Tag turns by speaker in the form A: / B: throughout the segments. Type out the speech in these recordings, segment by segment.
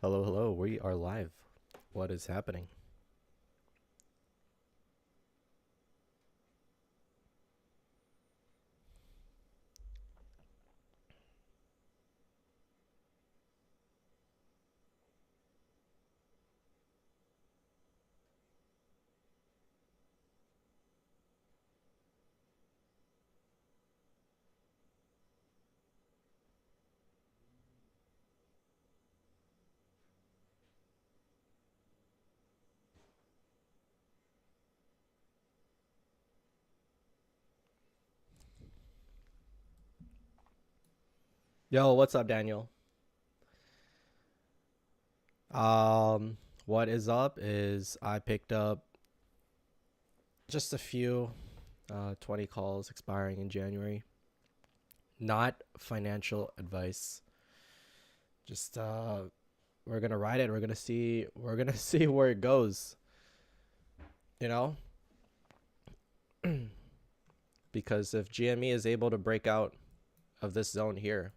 A: Hello, hello. We are live. What is happening? Yo, what's up, Daniel? Um, what is up is I picked up just a few 20 calls expiring in January. Not financial advice. Just we're going to ride it. We're going to see where it goes, you know? Because if GME is able to break out of this zone here,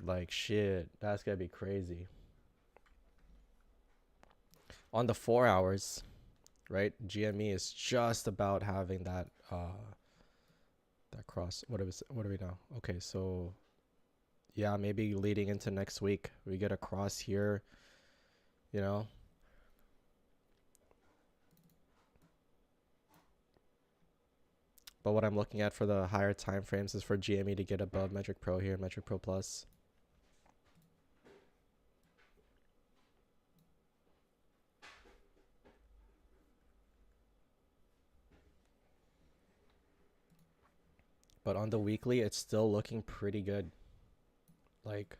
A: like shit, that's going to be crazy. On the 4 hours, right? GME is just about having that cross. What do we know? Okay, so yeah, maybe leading into next week, we get a cross here, you know. But what I'm looking at for the higher time frames is for GME to get above Metric Pro here, Metric Pro Plus. But on the weekly, it's still looking pretty good. Like,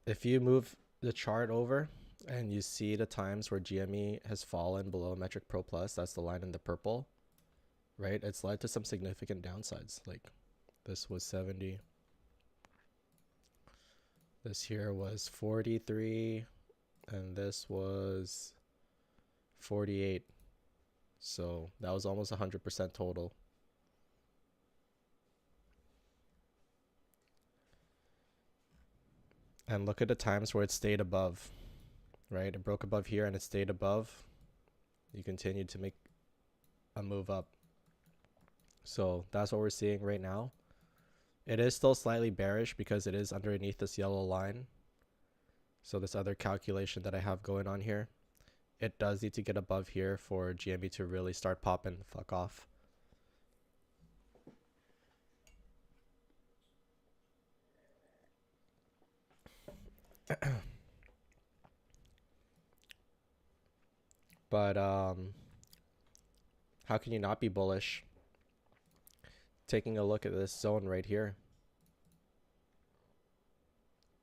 A: if you move the chart over and you see the times where GME has fallen below Metric Pro Plus, that's the line in the purple, right? It's led to some significant downsides. Like, this was 70. This here was 43, and this was 48. So that was almost 100% total. And look at the times where it stayed above, right? It broke above here and it stayed above. You continued to make a move up. So that's what we're seeing right now. It is still slightly bearish because it is underneath this yellow line. So this other calculation that I have going on here, it does need to get above here for GMB to really start popping the fuck off. But how can you not be bullish? Taking a look at this zone right here.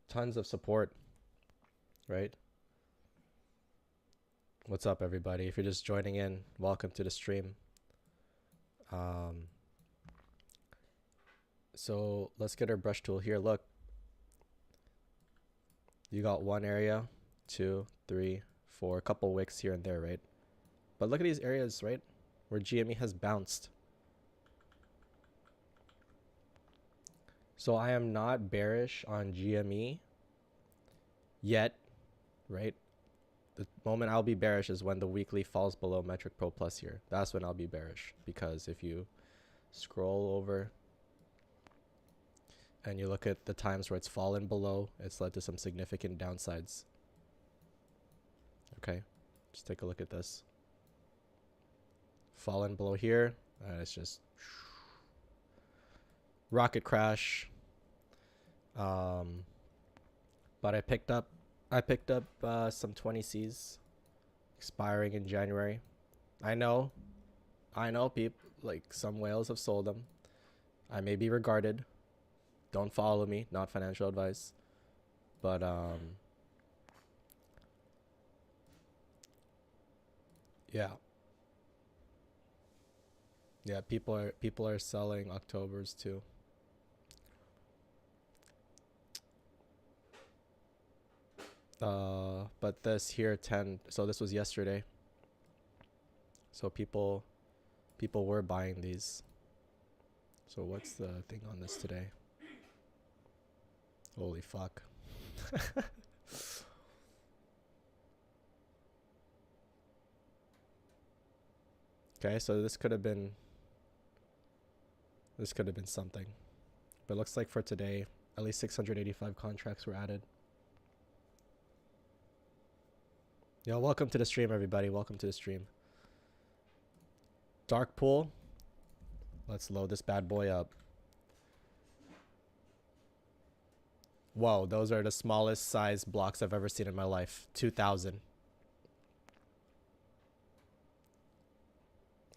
A: Tons of support, right? What's up, everybody? If you're just joining in, welcome to the stream. So let's get our brush tool here. Look, you got one area, 2, 3, 4, a couple wicks here and there, right? But look at these areas, right, where GME has bounced. So I am not bearish on GME yet, right? The moment I'll be bearish is when the weekly falls below Metric Pro Plus here. That's when I'll be bearish, because if you scroll over and you look at the times where it's fallen below, it's led to some significant downsides. Okay, just take a look at this. Fallen below here, and it's just rocket crash. But I picked up some 20Cs expiring in January. I know people, like, some whales have sold them. I may be regarded. Don't follow me, not financial advice. But yeah. Yeah, people are selling Octobers too. But this here 10, so this was yesterday. So people were buying these. So what's the thing on this today? Holy fuck. Okay, so this could have been something. But it looks like for today, at least 685 contracts were added. Yo, welcome to the stream, everybody. Welcome to the stream. Dark pool. Let's load this bad boy up. Whoa, those are the smallest size blocks I've ever seen in my life. 2,000.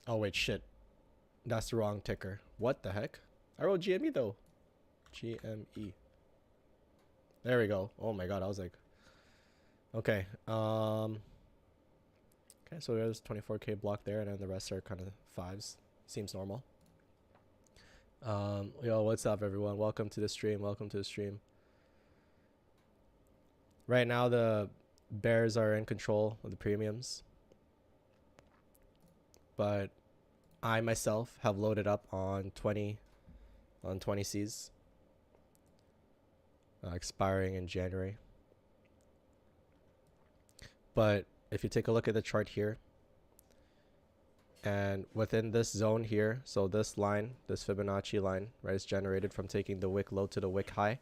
A: Oh, wait, shit. That's the wrong ticker. What the heck? I wrote GME, though. GME. There we go. Oh, my God. I was like... Okay. Okay, so there's 24K block there, and then the rest are kind of fives. Seems normal. Yo, what's up, everyone? Welcome to the stream. Welcome to the stream. Right now, the bears are in control of the premiums. But I myself have loaded up on 20Cs. Expiring in January. But if you take a look at the chart here, and within this zone here, so this line, this Fibonacci line, right, is generated from taking the wick low to the wick high,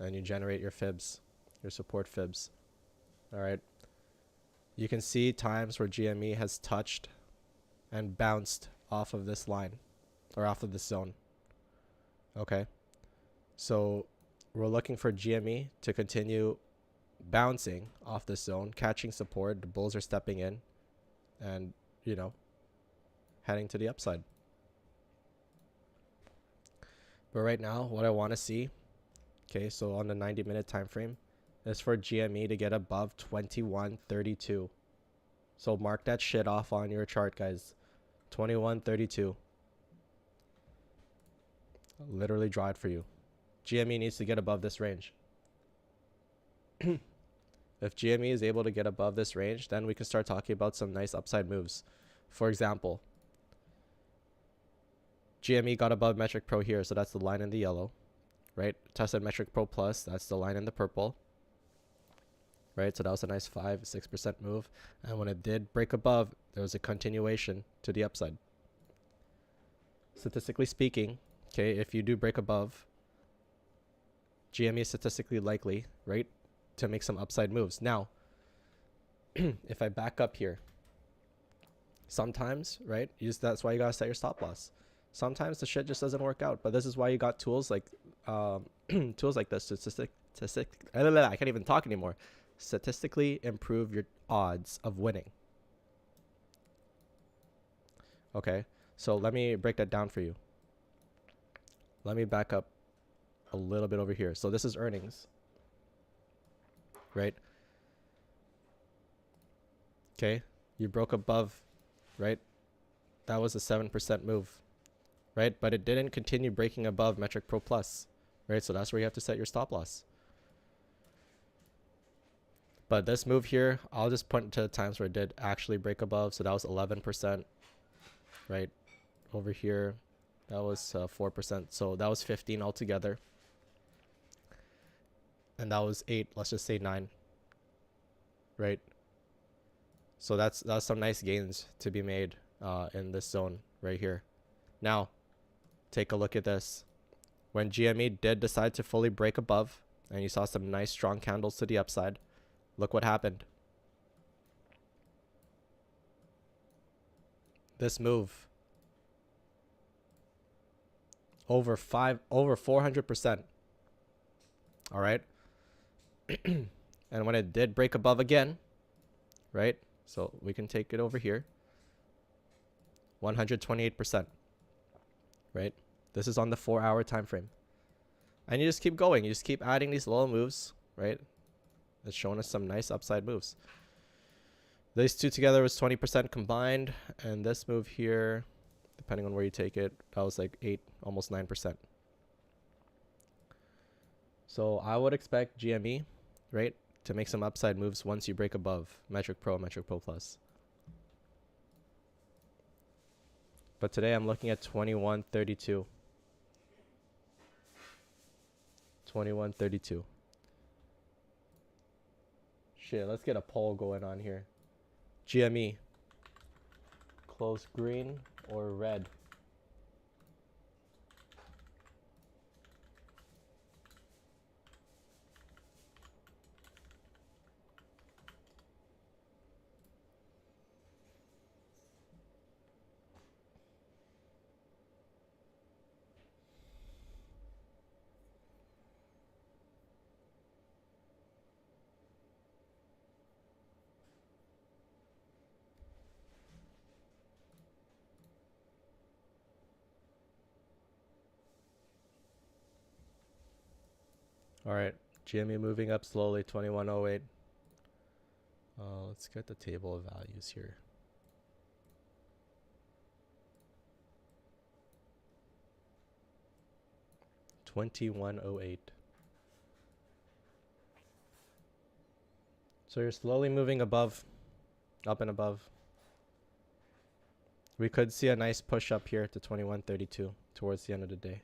A: and you generate your fibs, your support fibs. All right. You can see times where GME has touched and bounced off of this line, or off of this zone. Okay. So we're looking for GME to continue bouncing off this zone, catching support. The bulls are stepping in and, you know, heading to the upside. But right now, what I want to see, okay, so on the 90-minute time frame, is for GME to get above 2132. So mark that shit off on your chart, guys. 2132. I'll literally draw it for you. GME needs to get above this range. If GME is able to get above this range, then we can start talking about some nice upside moves. For example, GME got above Metric Pro here, so that's the line in the yellow, right? Tested Metric Pro Plus, that's the line in the purple, right? So that was a nice 5-6% move. And when it did break above, there was a continuation to the upside. Statistically speaking, okay, if you do break above, GME is statistically likely, right, to make some upside moves. Now, if I back up here, sometimes, right, that's why you gotta set your stop loss. Sometimes the shit just doesn't work out, but this is why you got tools like tools like this I can't even talk anymore. Statistically improve your odds of winning. Okay, so let me break that down for you. Let me back up a little bit over here. So this is earnings, right? Okay, you broke above, right? That was a 7% move, right? But it didn't continue breaking above Metric Pro Plus, right? So that's where you have to set your stop loss. But this move here, I'll just point to the times where it did actually break above. So that was 11%, right? Over here, that was 4%. So that was 15 altogether. And that was 8, let's just say 9, right? So that's some nice gains to be made in this zone right here. Now, take a look at this. When GME did decide to fully break above, and you saw some nice strong candles to the upside, look what happened. This move, over 400%. All right. And when it did break above again, right? So we can take it over here. 128%. Right? This is on the 4-hour time frame. And you just keep going. You just keep adding these little moves, right? It's showing us some nice upside moves. These two together was 20% combined. And this move here, depending on where you take it, that was like 8, almost 9%. So I would expect GME, right, to make some upside moves once you break above Metric Pro, Metric Pro Plus. But today I'm looking at 2132. 21.32. Shit, let's get a poll going on here. GME. Close green or red? All right, GME moving up slowly, 21.08. Let's get the table of values here. $21.08. So you're slowly moving above, up and above. We could see a nice push up here to 21.32 towards the end of the day.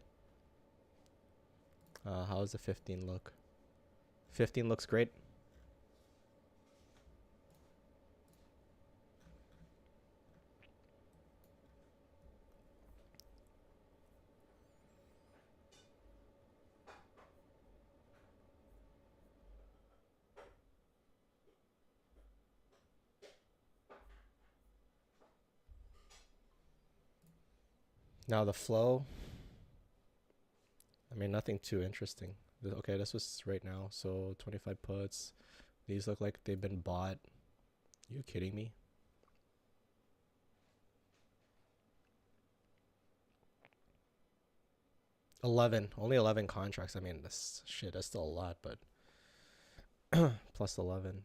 A: How does the 15 look? 15 looks great. Now the flow, I mean, nothing too interesting. Okay, this was right now. So 25 puts. These look like they've been bought. You kidding me? Only 11 contracts. I mean, this shit is still a lot, but plus 11.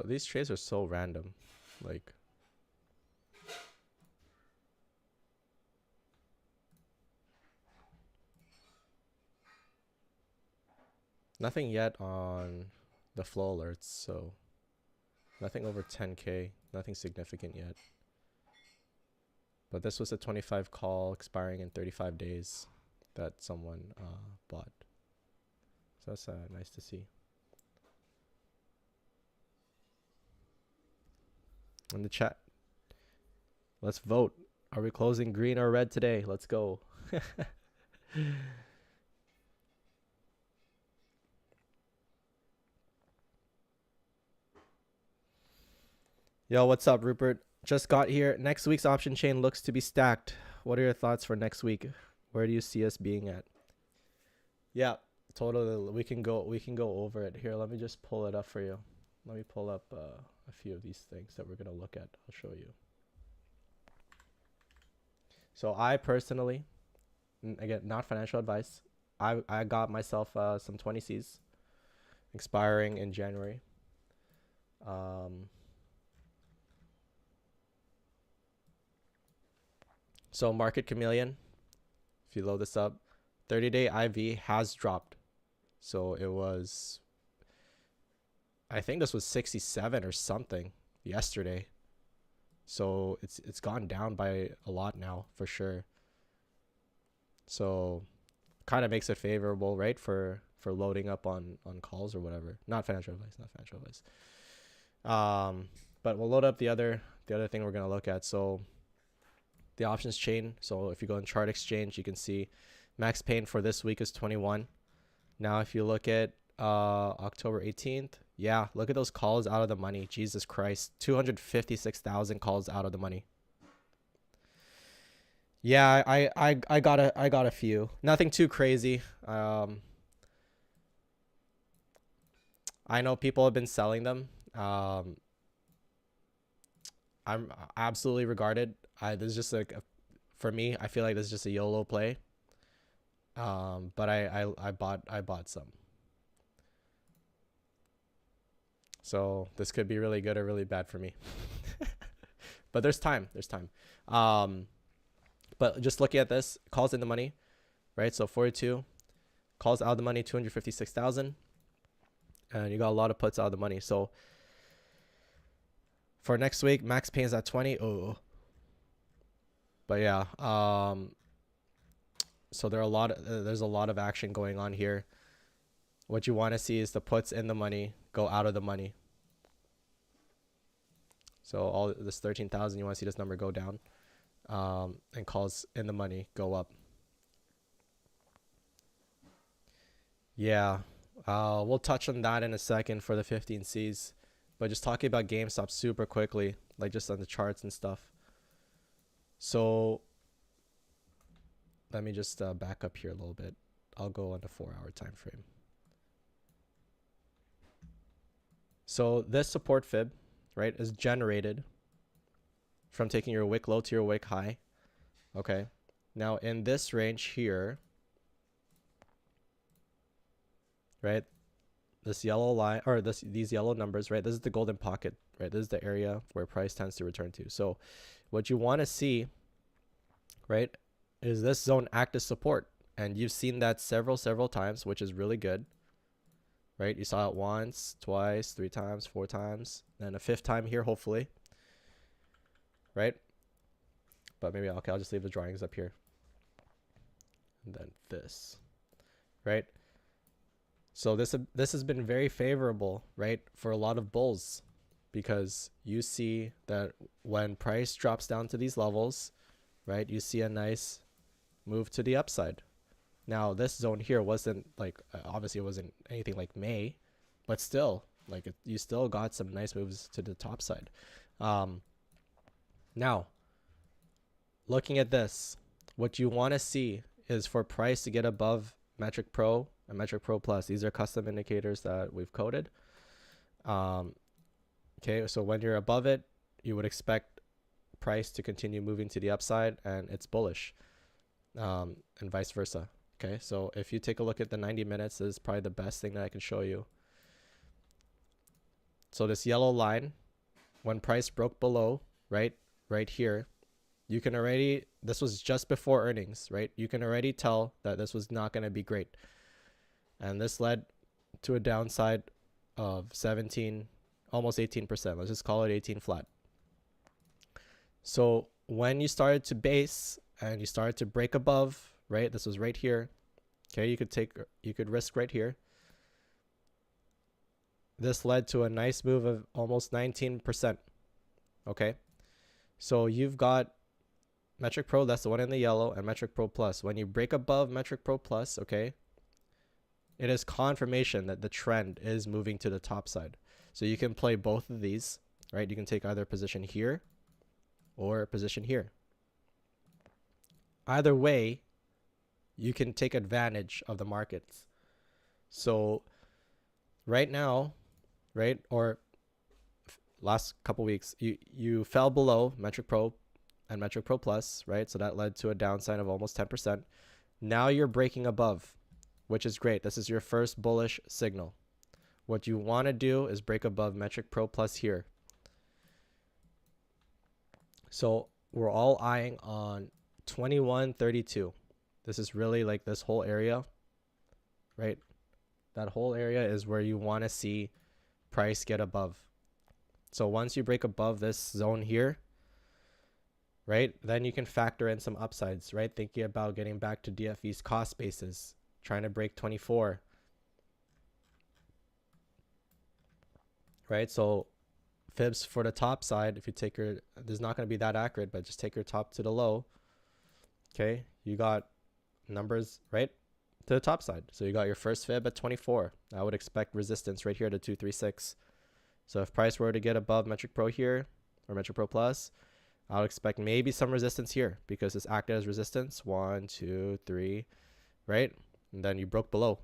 A: These trades are so random. Like, nothing yet on the flow alerts, so nothing over 10K, nothing significant yet. But this was a 25 call expiring in 35 days that someone bought. So that's nice to see. In the chat, let's vote. Are we closing green or red today? Let's go. Yo, what's up, Rupert? Just got here. Next week's option chain looks to be stacked. What are your thoughts for next week? Where do you see us being at? Yeah, totally. We can go over it. Here, let me just pull it up for you. Let me pull up a few of these things that we're going to look at. I'll show you. So I personally, again, not financial advice, I got myself some 20Cs expiring in January. So Market Chameleon, if you load this up, 30-day IV has dropped. So it was, I think this was 67 or something yesterday. So it's gone down by a lot now for sure. So kind of makes it favorable, right, for loading up on calls or whatever. Not financial advice. But we'll load up the other thing we're gonna look at. So the options chain. So if you go in Chart Exchange, you can see max pain for this week is 21. Now if you look at October 18th, yeah, look at those calls out of the money. Jesus Christ, 256,000 calls out of the money. Yeah, I got a few. Nothing too crazy. I know people have been selling them. I'm absolutely regarded. This is just like for me, I feel like this is just a YOLO play. But I bought some. So this could be really good or really bad for me. But there's time. But just looking at this, calls in the money, right? So 42 calls out of the money, 256,000. and you got a lot of puts out of the money. So for next week, max pain is at 20. Oh, but yeah, so there's a lot of action going on here. What you want to see is the puts in the money go out of the money. So all this 13,000, you want to see this number go down, and calls in the money go up. Yeah, we'll touch on that in a second for the 15Cs, but just talking about GameStop super quickly, like just on the charts and stuff. So let me just back up here a little bit. I'll go on the 4-hour time frame. So this support fib, right, is generated from taking your wick low to your wick high. Okay. Now in this range here, right, this yellow line, or these yellow numbers, right, this is the golden pocket, right? This is the area where price tends to return to. So what you want to see, right, is this zone act as support. And you've seen that several times, which is really good. Right, you saw it once, twice, 3 times, 4 times, then a 5th time here, hopefully. Right, but maybe okay, I'll just leave the drawings up here. And then this, right? So this has been very favorable, right, for a lot of bulls, because you see that when price drops down to these levels, right, you see a nice move to the upside. Now this zone here wasn't like, obviously it wasn't anything like May, but still, like you still got some nice moves to the top side. Now looking at this, what you want to see is for price to get above Metric Pro and Metric Pro Plus. These are custom indicators that we've coded. Okay, so when you're above it, you would expect price to continue moving to the upside, and it's bullish, and vice versa. Okay, so if you take a look at the 90 minutes, this is probably the best thing that I can show you. So this yellow line, when price broke below, right here, you can already, this was just before earnings, right? You can already tell that this was not going to be great. And this led to a downside of 17, almost 18%. Let's just call it 18 flat. So when you started to base and you started to break above, right? This was right here. Okay, you could risk right here. This led to a nice move of almost 19%. Okay, so you've got Metric Pro, that's the one in the yellow, and Metric Pro Plus. When you break above Metric Pro Plus, okay, it is confirmation that the trend is moving to the top side. So you can play both of these, right? You can take either position here or position here. Either way, you can take advantage of the markets. So right now, right, or last couple weeks, you fell below Metric Pro and Metric Pro Plus, right? So that led to a downside of almost 10%. Now you're breaking above, which is great. This is your first bullish signal. What you want to do is break above Metric Pro Plus here. So we're all eyeing on 2132. This is really like this whole area, right? That whole area is where you want to see price get above. So once you break above this zone here, right, then you can factor in some upsides, right? Thinking about getting back to DFE's cost basis, trying to break 24, right? So fibs for the top side, if you take your, this is not going to be that accurate, but just take your top to the low. Okay, you got numbers right to the top side. So you got your first fib at 24. I would expect resistance right here to 236. So if price were to get above Metric Pro here or Metric Pro Plus, I would expect maybe some resistance here because this acted as resistance. 1, 2, 3, right? And then you broke below,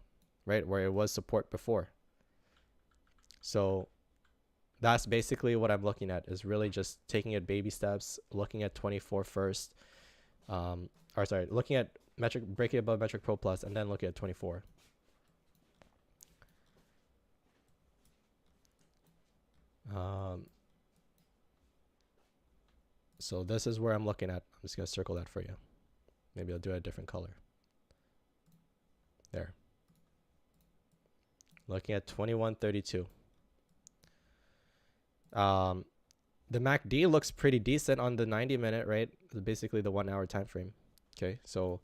A: right, where it was support before. So that's basically what I'm looking at, is really just taking it baby steps, looking at 24 first. Looking at breaking above Metric Pro Plus, and then looking at 24. So this is where I'm looking at. I'm just going to circle that for you. Maybe I'll do a different color. There. Looking at 2132. The MACD looks pretty decent on the 90-minute, right? Basically the 1 hour time frame. Okay, so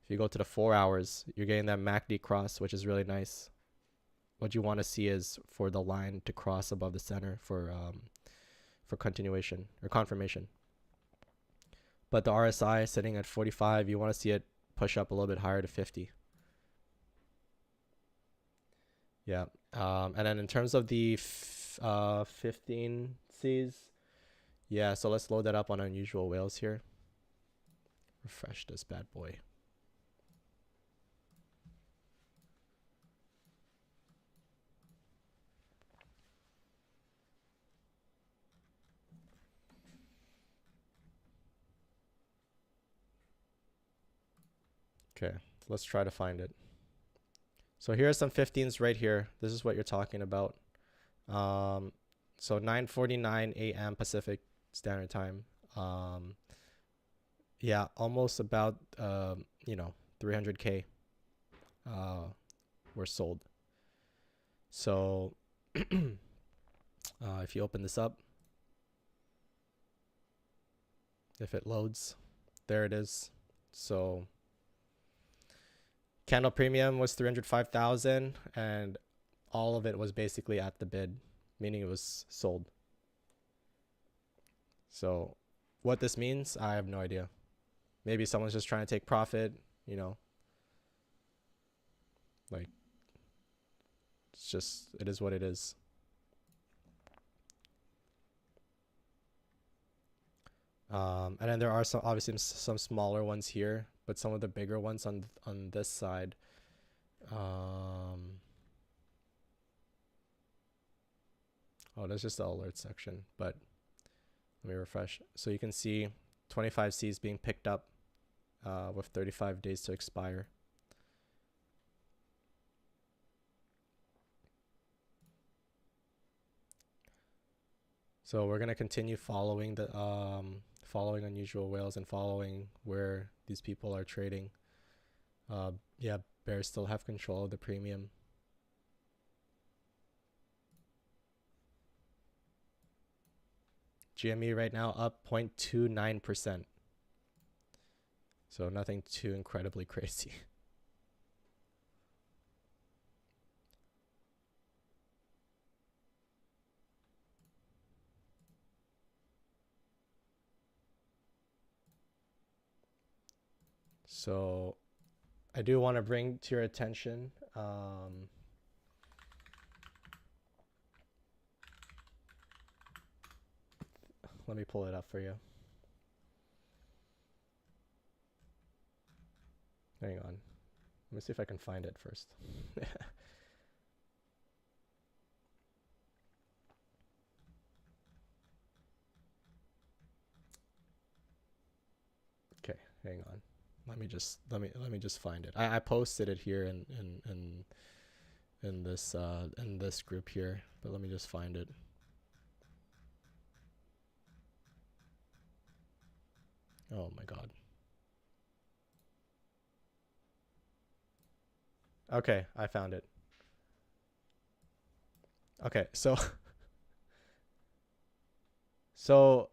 A: if you go to the 4 hours, you're getting that MACD cross, which is really nice. What you want to see is for the line to cross above the center for continuation or confirmation. But the RSI sitting at 45, you want to see it push up a little bit higher to 50. Yeah. And then in terms of the 15 Cs, yeah, so let's load that up on unusual whales here. Refresh this bad boy. Okay, let's try to find it. So here are some 15s right here. This is what you're talking about. So 9:49 a.m. Pacific Standard Time. Yeah, almost about 300K were sold. So if you open this up, if it loads, there it is. So candle premium was 305,000 and all of it was basically at the bid, meaning it was sold. So what this means, I have no idea. Maybe someone's just trying to take profit, like it is what it is. And then there are obviously some smaller ones here, but some of the bigger ones on this side. Oh, that's just the alert section, but let me refresh. So you can see 25 Cs being picked up with 35 days to expire. So we're gonna continue following the following unusual whales and following where these people are trading. Yeah, bears still have control of the premium. GME right now up 0.29%. So nothing too incredibly crazy. So I do want to bring to your attention let me pull it up for you. Hang on. Let me see if I can find it first. Okay, hang on. Let me just find it. I posted it here in this group here, but let me just find it. Oh my god. Okay, I found it. Okay, so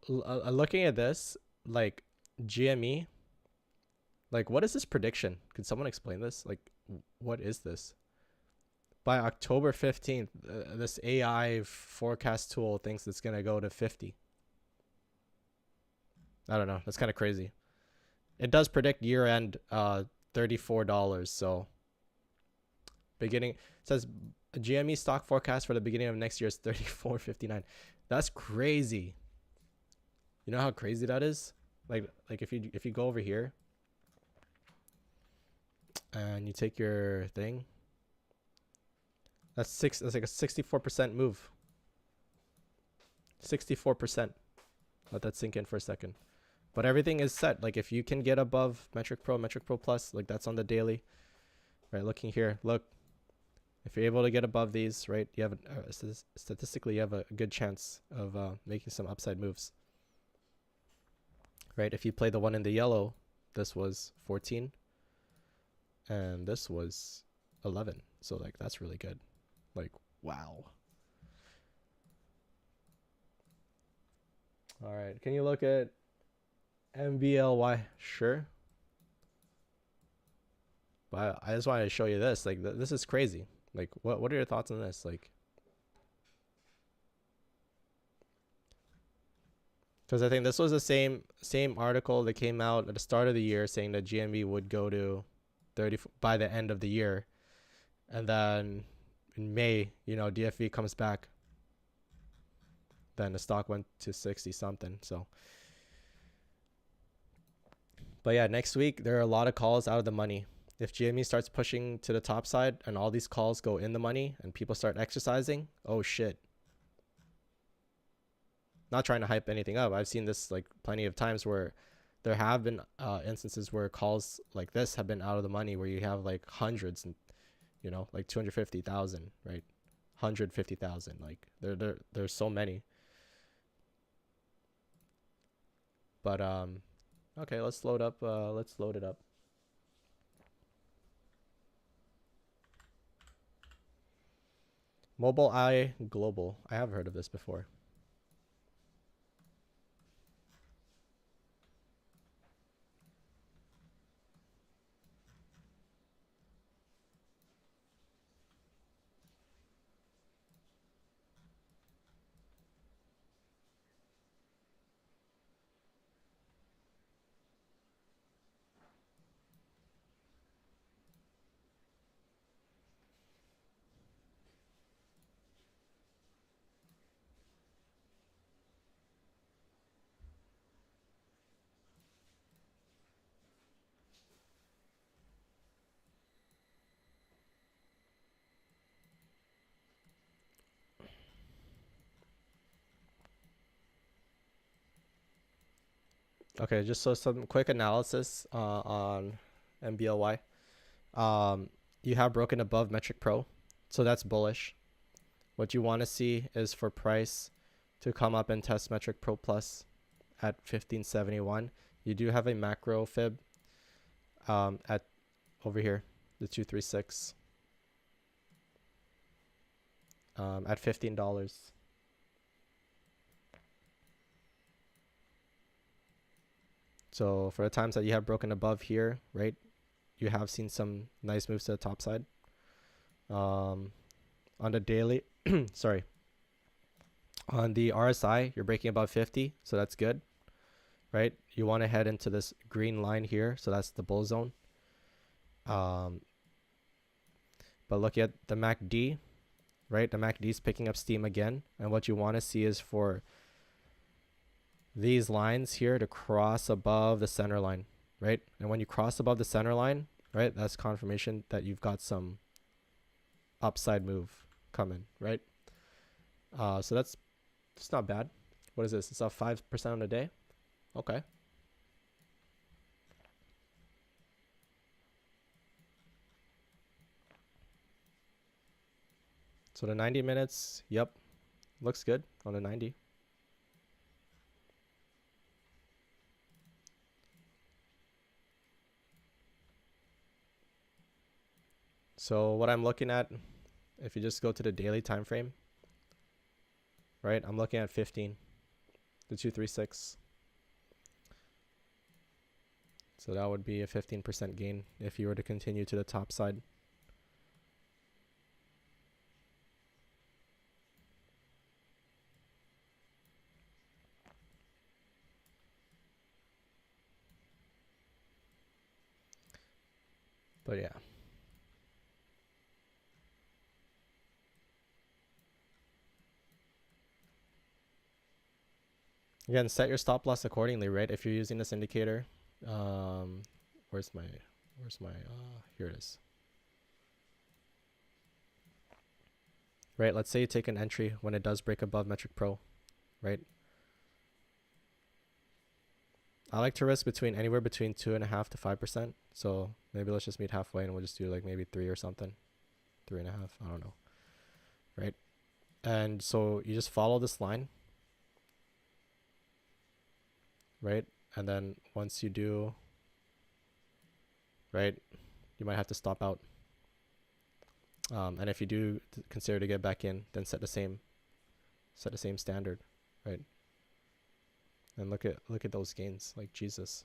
A: looking at this, like GME, like what is this prediction? Could someone explain this? Like what is this? By October 15th, this AI forecast tool thinks it's going to go to 50. I don't know. That's kind of crazy. It does predict year-end $34. So it says a GME stock forecast for the beginning of next year is $34.59. That's crazy. You know how crazy that is? Like if you go over here and you take your thing, that's like a 64% move. 64%. Let that sink in for a second. But everything is set. Like if you can get above Metric Pro Plus, like that's on the daily. Right, looking here, look. If you're able to get above these, right, you have statistically you have a good chance of making some upside moves. Right, if you play the one in the yellow, this was 14, and this was 11. So like that's really good. Like, wow. All right. Can you look at MBLY? Sure. But I just wanted to show you this. Like, this is crazy. Like, what are your thoughts on this? Like, because I think this was the same article that came out at the start of the year saying that GMB would go to 30 by the end of the year, and then in May, you know, DFV comes back. Then the stock went to 60 something. So, but yeah, next week there are a lot of calls out of the money. If GME starts pushing to the top side and all these calls go in the money and people start exercising, oh shit. Not trying to hype anything up. I've seen this like plenty of times where there have been instances where calls like this have been out of the money, where you have like hundreds and, you know, like 250,000, right? 150,000. Like there's so many. But okay, let's load up. Let's load it up. Mobileye Global. I have heard of this before. Okay, just so some quick analysis on MBLY. You have broken above metric pro, so that's bullish. What you want to see is for price to come up and test metric pro plus at 1571. You do have a macro fib at over here, the 236 at $15. So for the times that you have broken above here, right, you have seen some nice moves to the top side. On the daily, sorry, on the RSI, you're breaking above 50, so that's good, right? You want to head into this green line here, so that's the bull zone. But look at the MACD, right? The MACD is picking up steam again, and what you want to see is for these lines here to cross above the center line, right? And when you cross above the center line, right, that's confirmation that you've got some upside move coming, right? So that's just not bad. What is this? It's up 5% on the day. Okay. So the 90 minutes, yep, looks good on the 90. So what I'm looking at, if you just go to the daily time frame, right, I'm looking at 15, the 236. So that would be a 15% gain if you were to continue to the top side. But yeah. Again, set your stop loss accordingly, right? If you're using this indicator, where's my, here it is. Right, let's say you take an entry when it does break above metric pro, right? I like to risk between anywhere between 2.5% to 5%. So maybe let's just meet halfway and we'll just do like maybe 3 or something, 3.5. I don't know, right? And so you just follow this line, right? And then once you do, right, you might have to stop out. And if you do consider to get back in, then set the same standard, right? And look at those gains, like Jesus.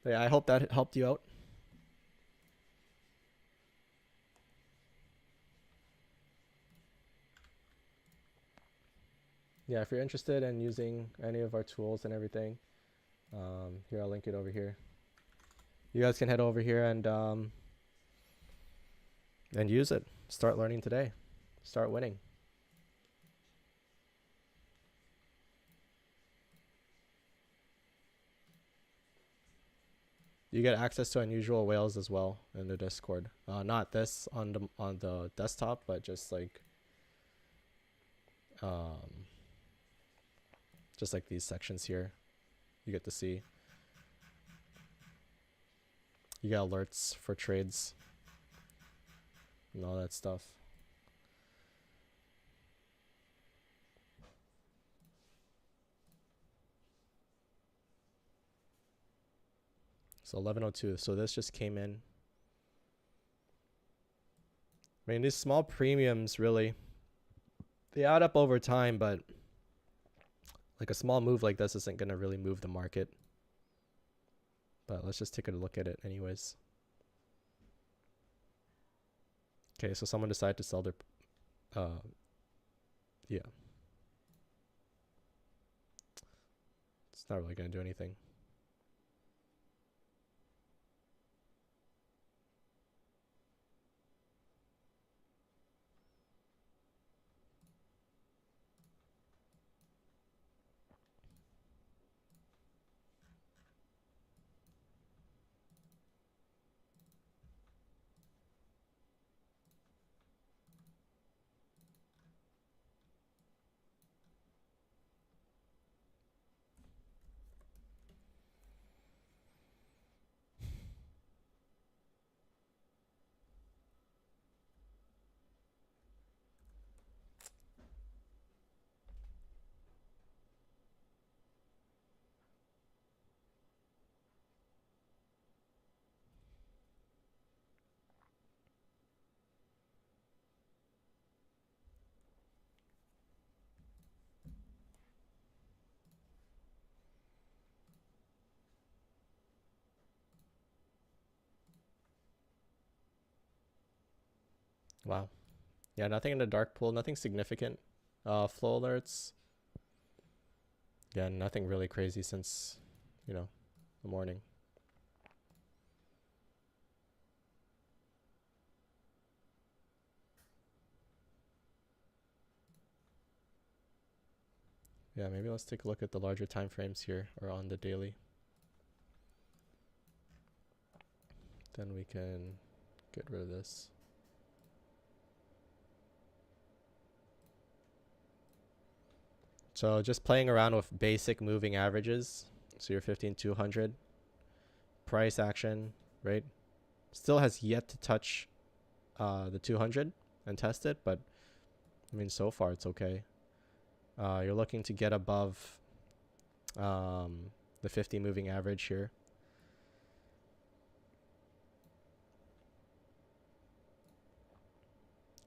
A: But yeah, I hope that helped you out. Yeah, if you're interested in using any of our tools and everything, here I'll link it over here. You guys can head over here and use it. Start learning today. Start winning. You get access to unusual whales as well in the Discord. Not this on the desktop, but just like these sections here, you get to see. You get alerts for trades and all that stuff. So 1102. So this just came in. I mean, these small premiums really, they add up over time, but like a small move like this isn't going to really move the market. But let's just take a look at it anyways. Okay, so someone decided to sell their, yeah. It's not really going to do anything. Wow. Yeah, nothing in the dark pool, nothing significant. Flow alerts. Yeah, nothing really crazy since, the morning. Yeah, maybe let's take a look at the larger time frames here, or on the daily. Then we can get rid of this. So just playing around with basic moving averages. So your 15,200 price action, right? Still has yet to touch the 200 and test it, but I mean, so far it's okay. You're looking to get above the 50 moving average here.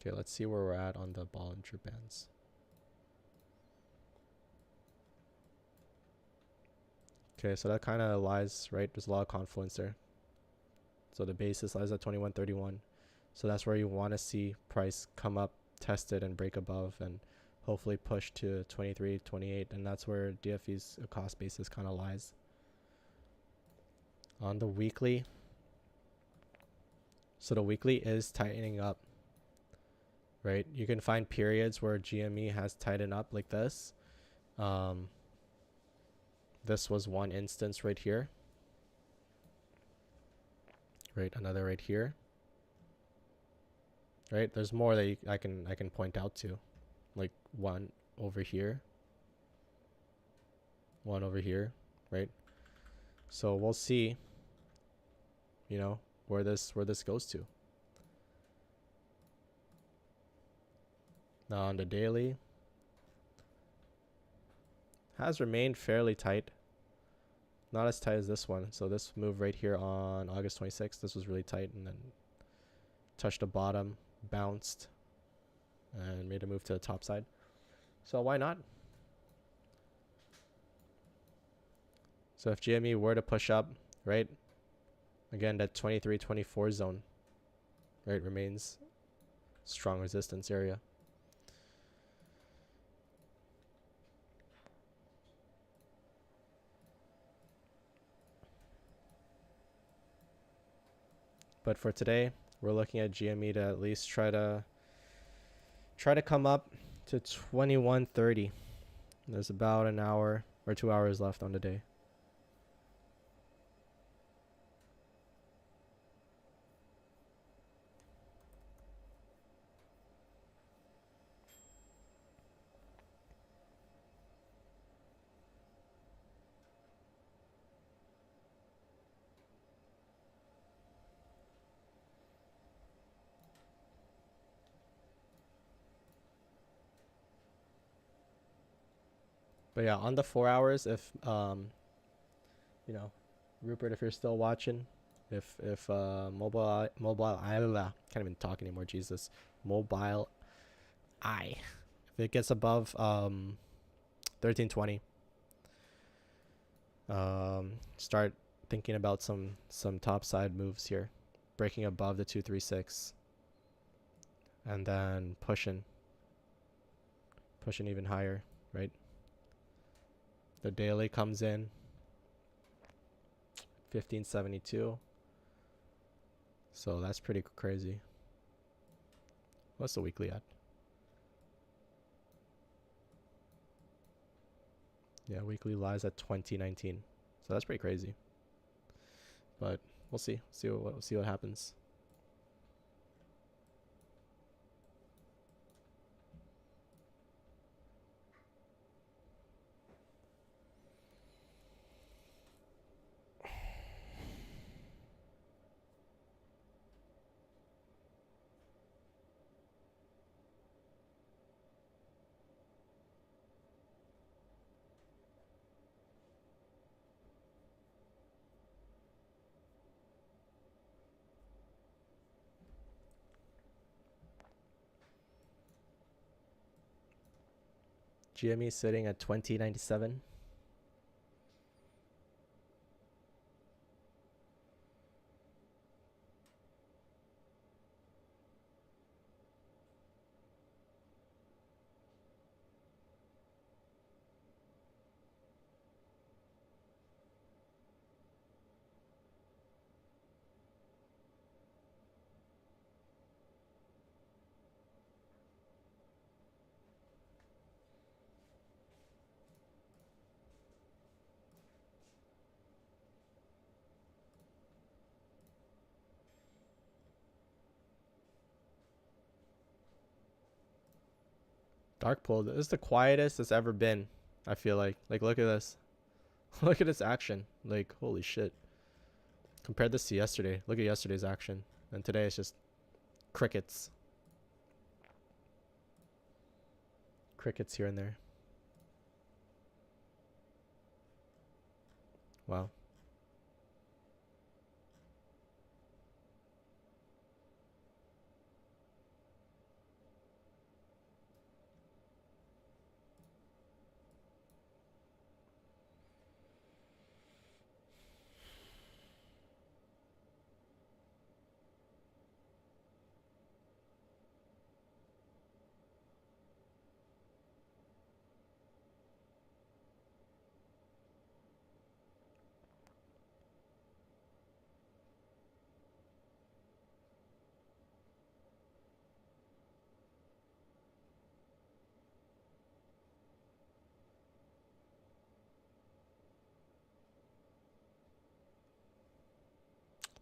A: Okay, let's see where we're at on the Bollinger Bands. Okay, so that kind of lies, right? There's a lot of confluence there. So the basis lies at 2131. So that's where you want to see price come up, test it, and break above, and hopefully push to 23, 28. And that's where DFE's cost basis kind of lies. On the weekly, so the weekly is tightening up, right? You can find periods where GME has tightened up like this. This was one instance right here. Right, another right here. Right, there's more that I can point out to, like one over here, one over here, right? So we'll see, where this goes to. Now on the daily, has remained fairly tight. Not as tight as this one. So this move right here on August 26th, this was really tight, and then touched the bottom, bounced, and made a move to the top side. So why not? So if GME were to push up, right, again, that 23-24 zone, right, remains strong resistance area. But for today, we're looking at GME to at least try to come up to 21.30. There's about an hour or 2 hours left on the day. But yeah, on the 4 hours, if you know, Rupert, if you're still watching, if mobile I can't even talk anymore. Jesus, mobile I, if it gets above 1320, start thinking about some top side moves here, breaking above the 236, and then pushing even higher, right? The daily comes in 1572. So that's pretty crazy. What's the weekly at? Yeah, weekly lies at 2019. So that's pretty crazy. But we'll see. We'll see what happens. GME sitting at 2097. Dark pool. This is the quietest it's ever been. I feel like look at this. Look at this action. Like, holy shit. Compare this to yesterday. Look at yesterday's action. And today it's just crickets. Crickets here and there. Wow.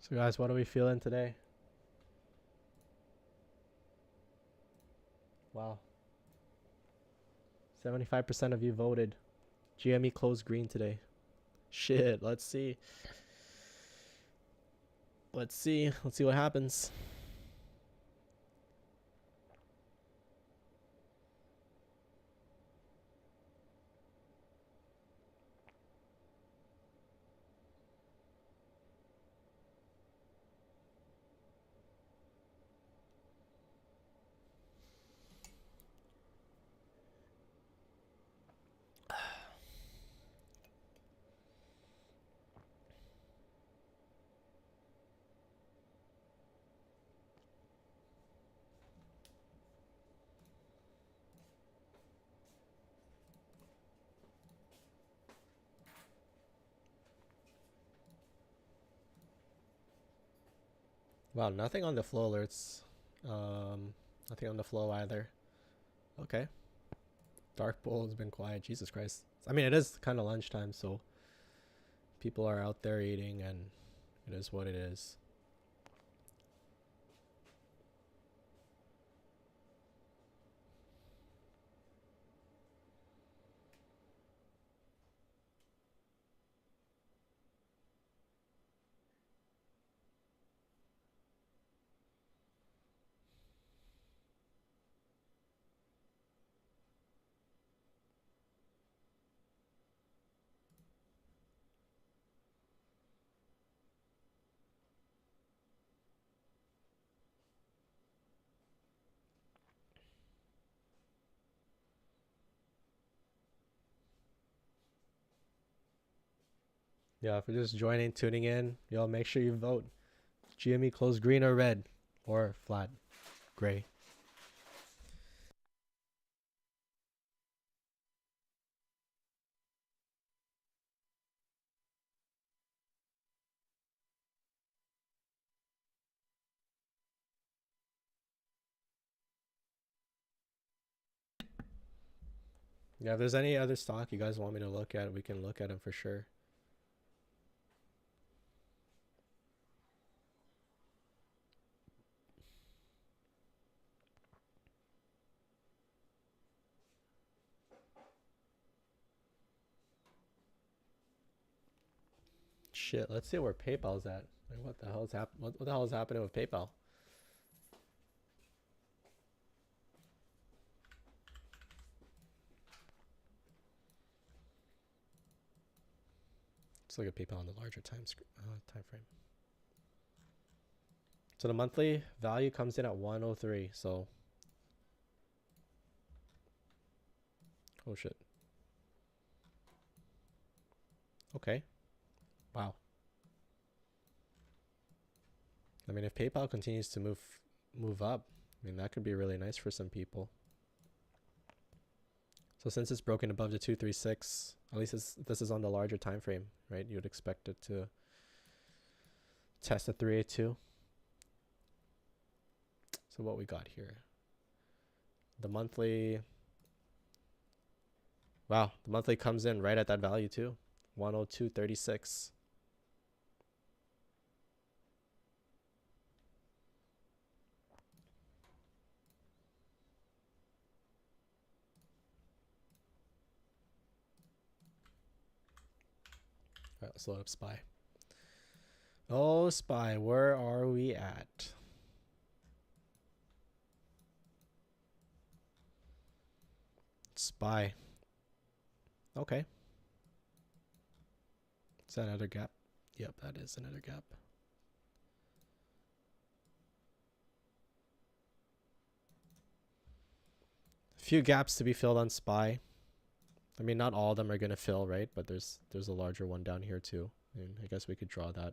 A: So guys, what are we feeling today? Wow. 75% of you voted. GME closed green today. Shit, let's see. Let's see what happens. Wow, nothing on the flow alerts. Nothing on the flow either. Okay. Dark Bull has been quiet. Jesus Christ. I mean, it is kind of lunchtime, so people are out there eating, and it is what it is. Yeah, if you're just joining, tuning in, y'all make sure you vote. GME close green or red, or flat gray. Yeah, if there's any other stock you guys want me to look at, we can look at them for sure. Shit, let's see where PayPal's at. Like, what the hell is what the hell is happening with PayPal? Let's look at PayPal on the larger time frame. So the monthly value comes in at 103. So, oh shit. Okay. Wow. I mean, if PayPal continues to move up, I mean that could be really nice for some people. So since it's broken above the 236, at least this is on the larger time frame, right? You would expect it to test a 382. So what we got here? The monthly. Wow, the monthly comes in right at that value too. 102.36. All right, let's load up SPY. Oh, SPY, where are we at? SPY. Okay. Is that another gap? Yep, that is another gap. A few gaps to be filled on SPY. I mean, not all of them are going to fill, right? But there's a larger one down here too. And I guess we could draw that.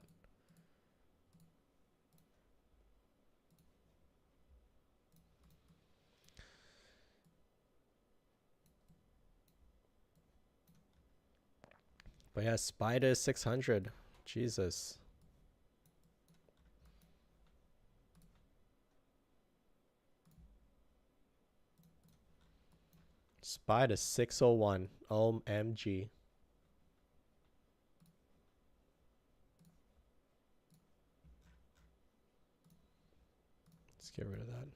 A: But yeah, SPY to 600. Jesus. SPY to 601. OMG. Let's get rid of that.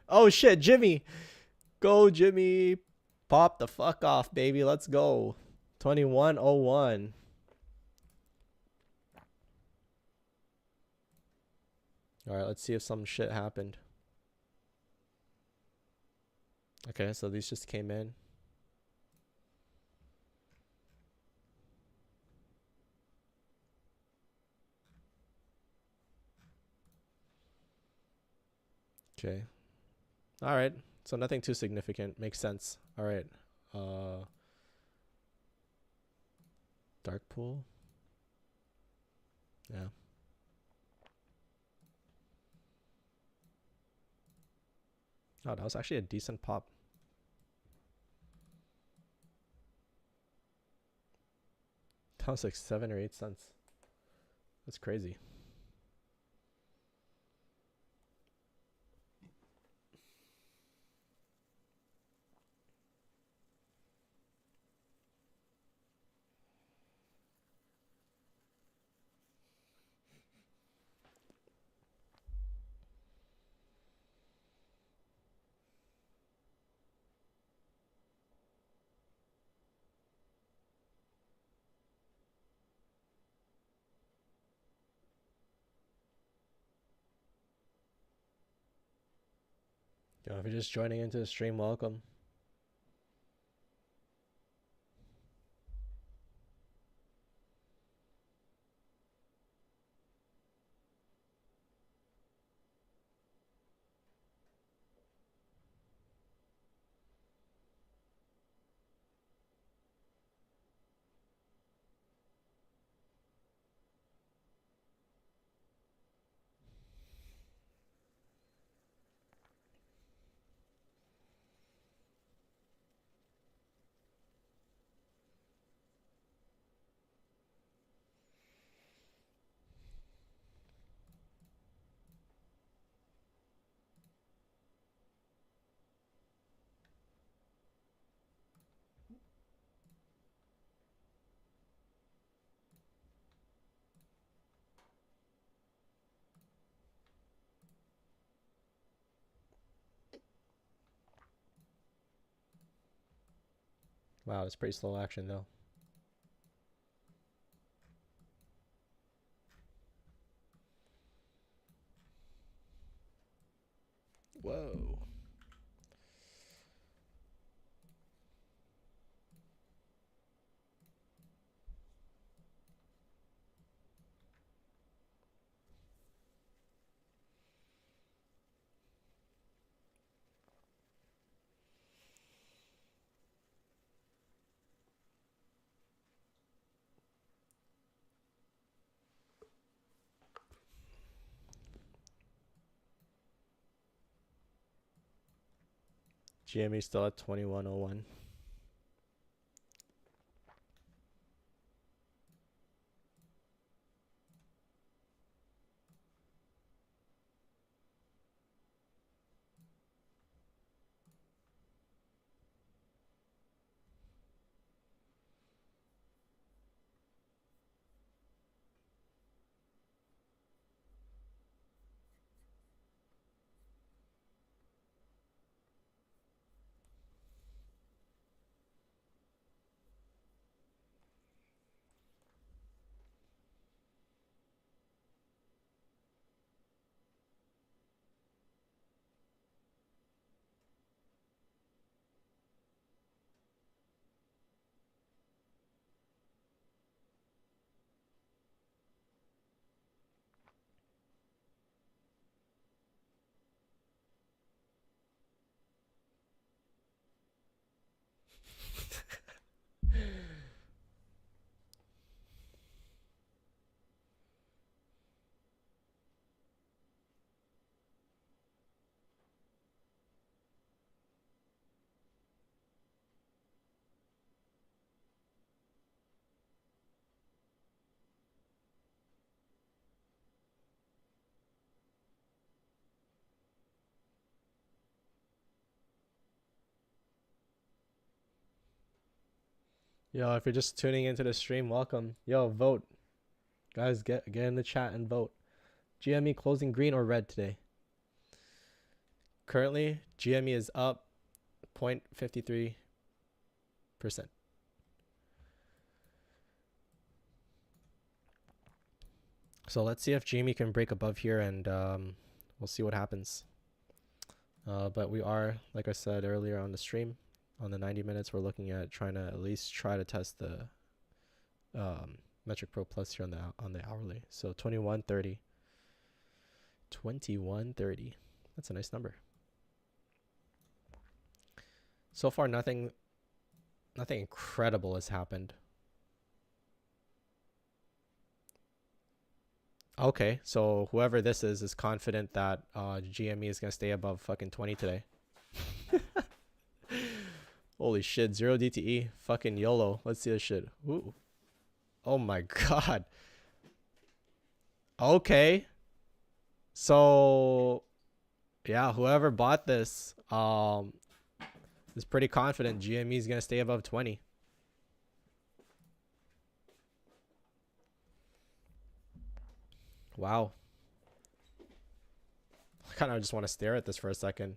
A: Oh shit, Jimmy. Go, Jimmy. Pop the fuck off, baby. Let's go. 2101. All right, let's see if some shit happened. Okay, so these just came in. Okay. All right. So nothing too significant. Makes sense. All right. Dark pool. Yeah. Oh, that was actually a decent pop. That was like 7 or 8 cents. That's crazy. Yo, if you're just joining into the stream, welcome. Wow, it's pretty slow action though. Whoa. GME still at 2101. Yo, if you're just tuning into the stream, welcome. Yo, vote. Guys, get in the chat and vote. GME closing green or red today? Currently, GME is up 0.53%. So let's see if GME can break above here, and we'll see what happens. But we are, like I said earlier on the stream, on the 90 minutes, we're looking at trying to at least try to test the Metric Pro Plus here on the hourly. So 21.30. 21.30. That's a nice number. So far, nothing incredible has happened. Okay, so whoever this is confident that GME is gonna stay above fucking 20 today. Holy shit, 0 DTE, fucking YOLO. Let's see this shit. Ooh. Oh my god. Okay. So yeah, whoever bought this is pretty confident GME is gonna stay above 20. Wow. I kind of just want to stare at this for a second.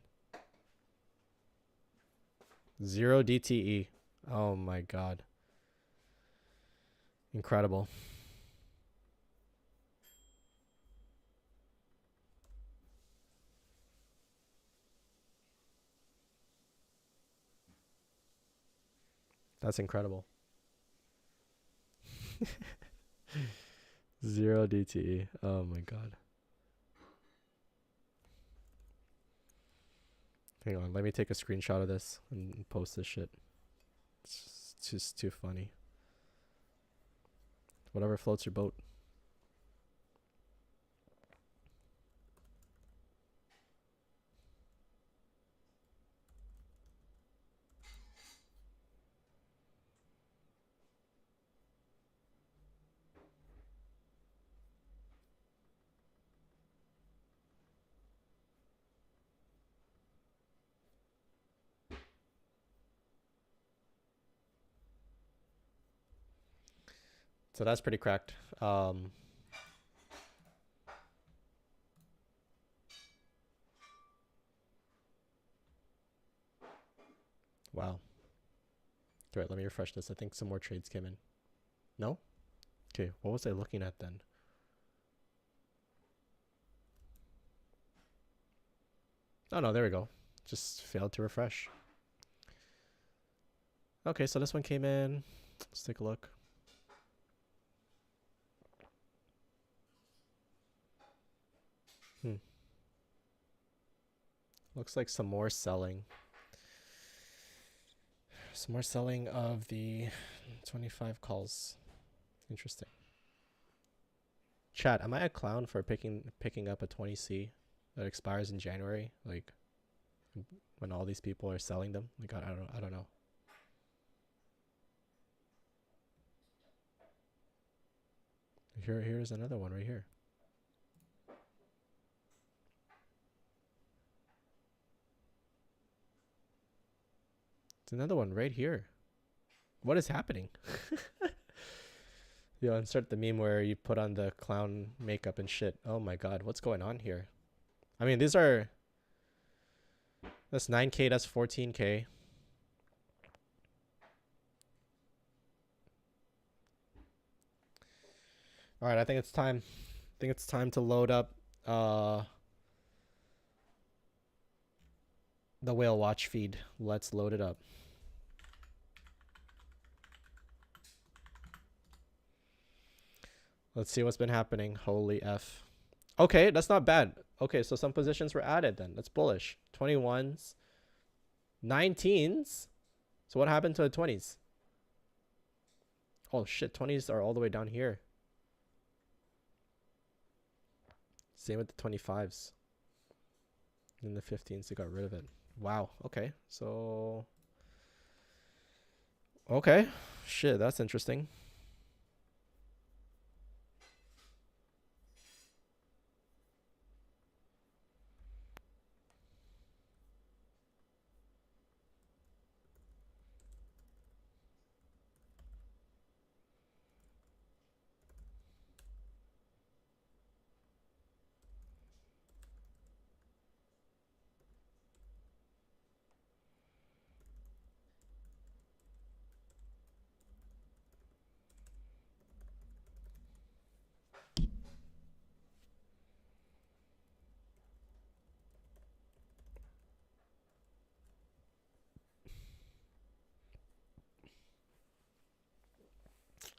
A: 0 DTE. Oh my god. Incredible. That's incredible. 0 DTE. Oh my god. Hang on, let me take a screenshot of this and post this shit. It's just too funny. Whatever floats your boat. So that's pretty cracked. Wow. Alright, let me refresh this. I think some more trades came in. No? Okay, what was I looking at then? Oh no, there we go. Just failed to refresh. Okay, so this one came in. Let's take a look. Looks like some more selling. Some more selling of the 25 calls. Interesting. Chat, am I a clown for picking up a 20C that expires in January? Like when all these people are selling them? Like I don't know. Here's another one right here. It's another one right here. What is happening? Yo, insert the meme where you put on the clown makeup and shit. Oh my god, what's going on here? I mean, these are... That's 9K, that's 14K. Alright, I think it's time. I think it's time to load up the Whale Watch feed. Let's load it up. Let's see what's been happening. Holy F. Okay, that's not bad. Okay, so some positions were added then. That's bullish. 21s. 19s. So what happened to the 20s? Oh shit, 20s are all the way down here. Same with the 25s. And the 15s, they got rid of it. Wow, okay. So... Okay. Shit, that's interesting.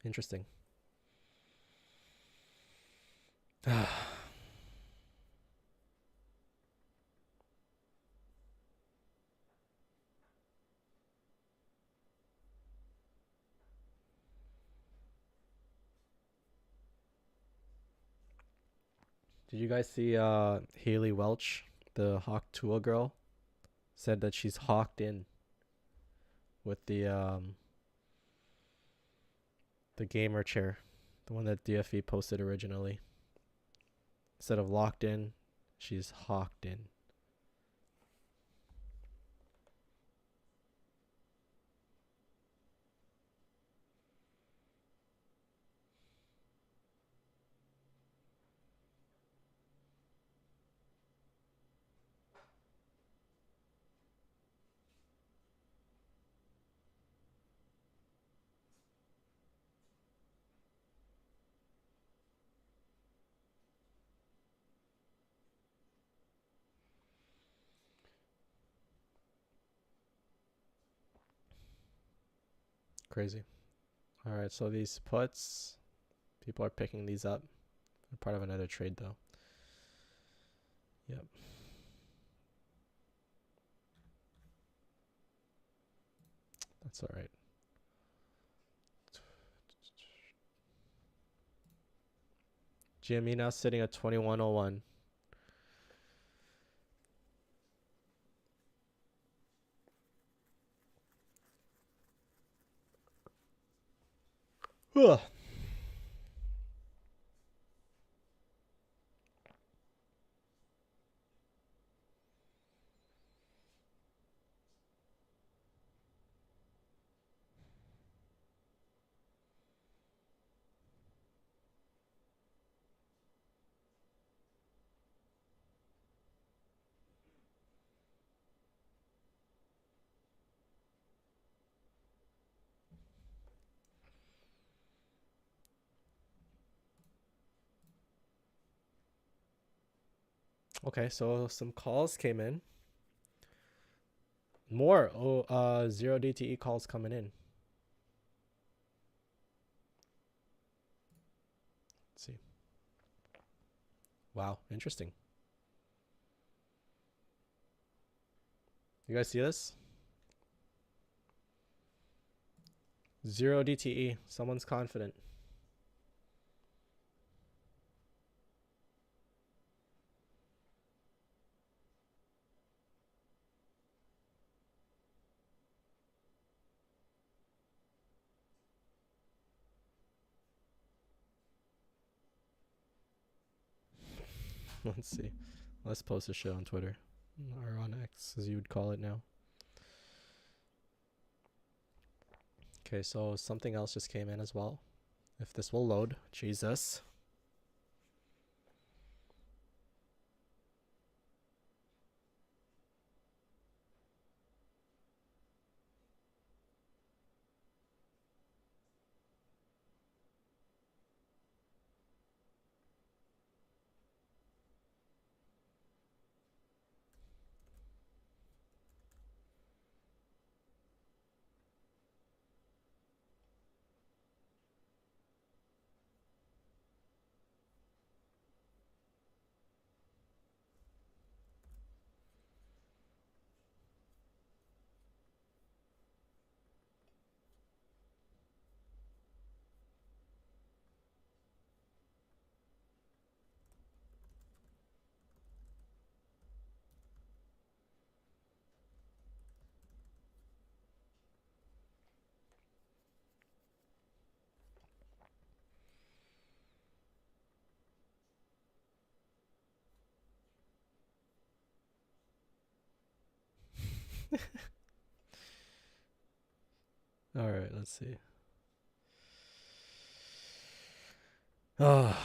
A: Interesting. Did you guys see Haley Welch, the Hawk Tuah girl, said that she's hawked in with the gamer chair, the one that DFE posted originally. Instead of locked in, she's hawked in. Crazy. All right, so these puts, people are picking these up. They're part of another trade though. Yep. That's all right. GME now sitting at 2101. Ugh. Okay, so some calls came in. More 0 DTE calls coming in. Let's see. Wow, interesting. You guys see this? 0 DTE. Someone's confident. Let's see. Let's post a show on Twitter. Or on X, as you would call it now. Okay, so something else just came in as well. If this will load. Jesus. All right, let's see. Oh.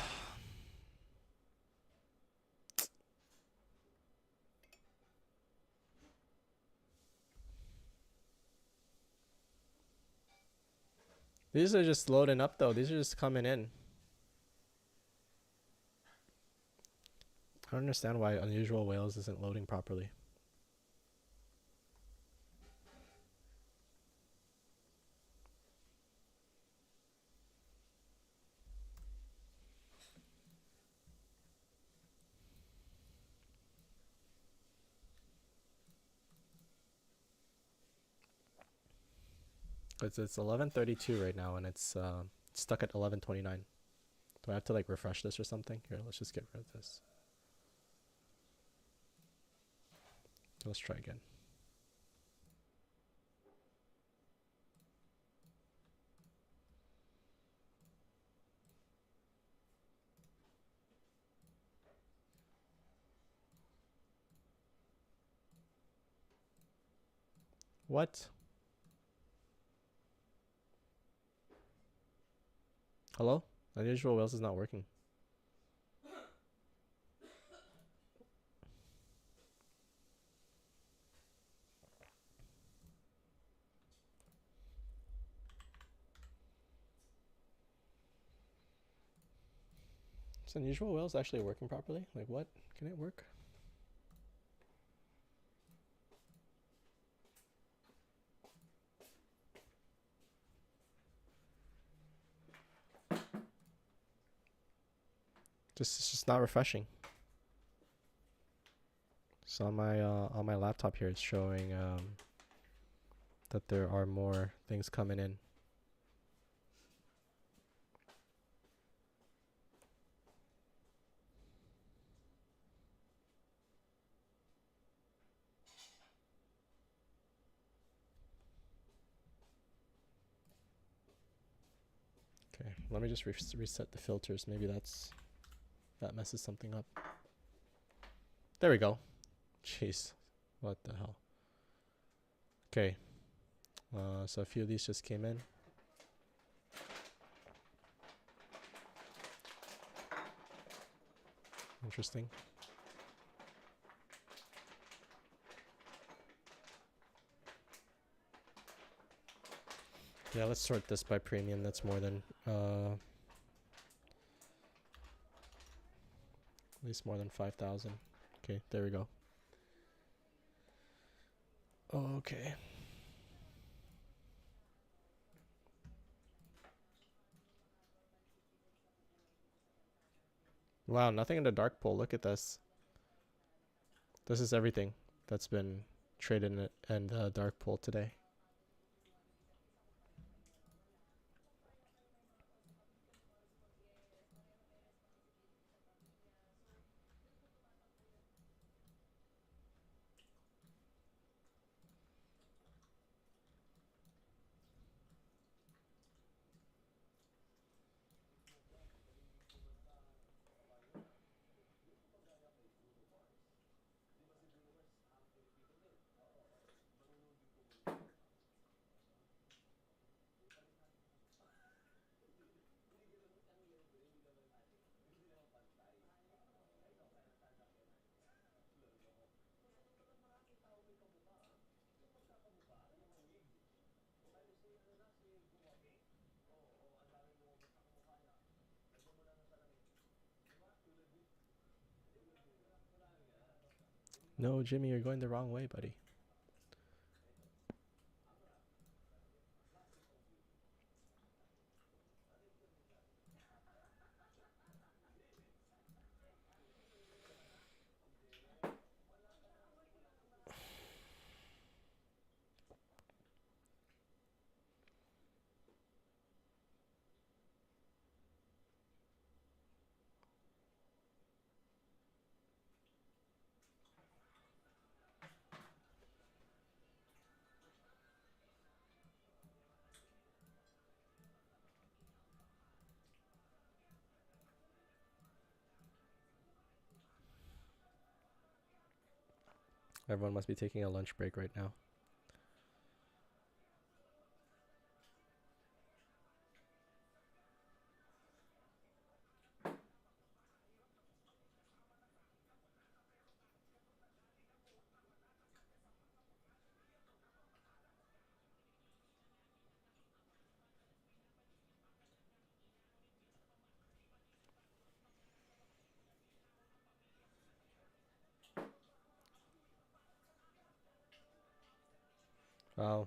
A: These are just loading up though. These are just coming in. I don't understand why Unusual Whales isn't loading properly. So it's 11:32 right now, and it's stuck at 11:29. Do I have to like refresh this or something? Here, let's just get rid of this. Let's try again. What? Hello? Unusual Whales is not working. Is Unusual Whales actually working properly? Like what? Can it work? It's just not refreshing. So on my laptop here, it's showing that there are more things coming in. Okay, let me just reset the filters. Maybe that messes something up. There we go. Jeez, what the hell? Okay, so a few of these just came in. Interesting. Yeah, let's sort this by premium. That's more than at least more than 5,000. Okay, there we go. Okay. Wow, nothing in the dark pool. Look at this. This is everything that's been traded in the dark pool today. No, Jimmy, you're going the wrong way, buddy. Everyone must be taking a lunch break right now.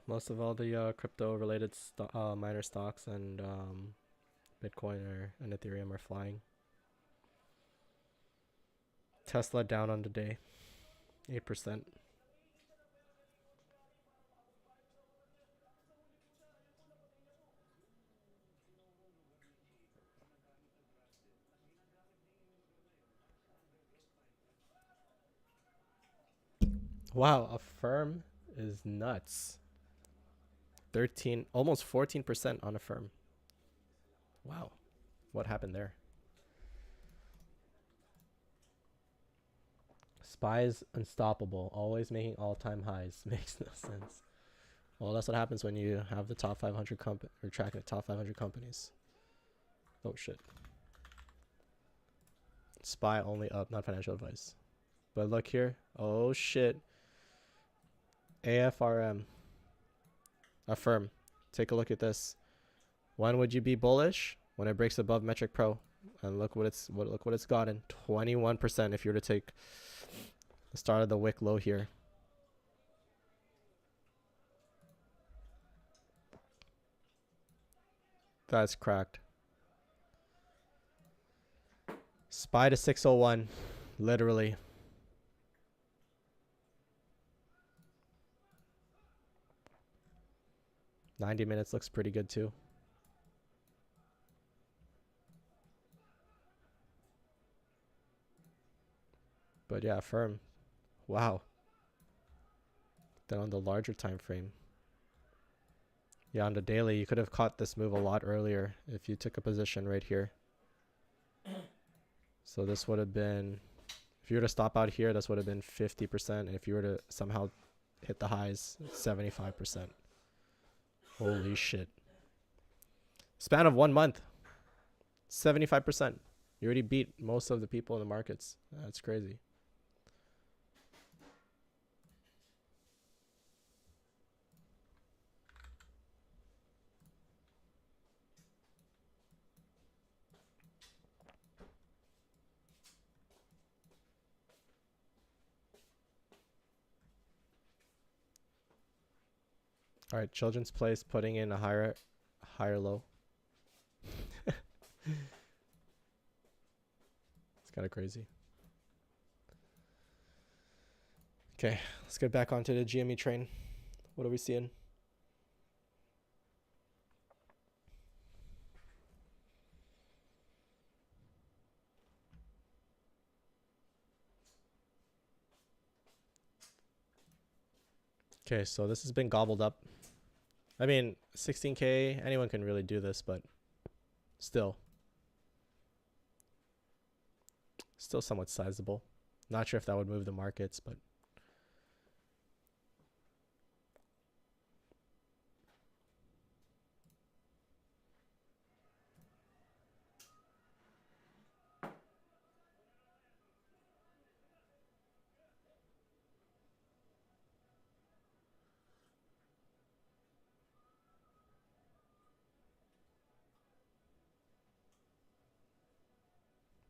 A: Most of all the crypto-related miner stocks and Bitcoin and Ethereum are flying. Tesla down on the day, 8%. Wow, Affirm is nuts. 13, almost 14% on Affirm. Wow. What happened there? SPY's unstoppable, always making all-time highs. Makes no sense. Well, that's what happens when you have the top 500 or tracking the top 500 companies. Oh shit. SPY only up, not financial advice. But look here. Oh shit. AFRM. Affirm. Take a look at this. When would you be bullish? When it breaks above metric pro. And look what it's gotten. 21% if you were to take the start of the wick low here. That's cracked. SPY to 601. Literally. $90 looks pretty good too. But yeah, Affirm. Wow. Then on the larger time frame. Yeah, on the daily, you could have caught this move a lot earlier if you took a position right here. So this would have been, if you were to stop out here, this would have been 50%. And if you were to somehow hit the highs, 75%. Holy shit. Span of 1 month, 75%. You already beat most of the people in the markets. That's crazy. All right, Children's Place putting in a higher low. It's kind of crazy. Okay, let's get back onto the GME train. What are we seeing? Okay, so this has been gobbled up. I mean, 16K, anyone can really do this, but still somewhat sizable. Not sure if that would move the markets, but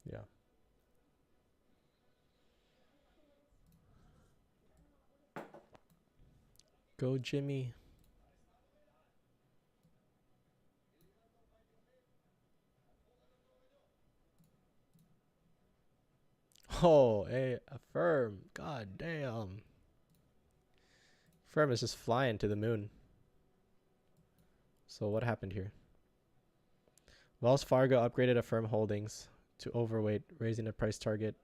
A: yeah. Go Jimmy. Oh, hey, Affirm. God damn. Affirm is just flying to the moon. So what happened here? Wells Fargo upgraded Affirm holdings to overweight, raising the price target,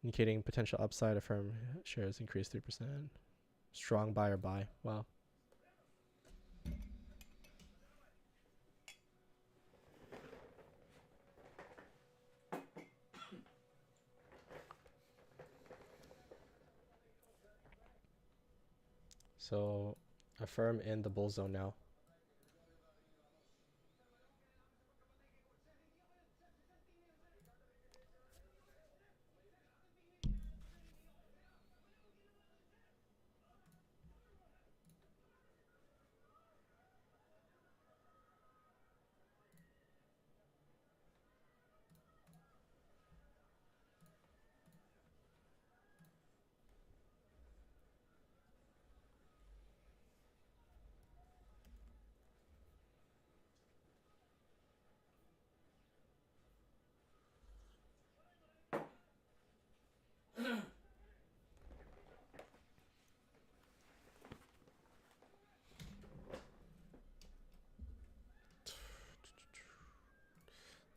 A: indicating potential upside. Affirm shares increased 3%. Strong buyer buy. Wow. So Affirm in the bull zone now.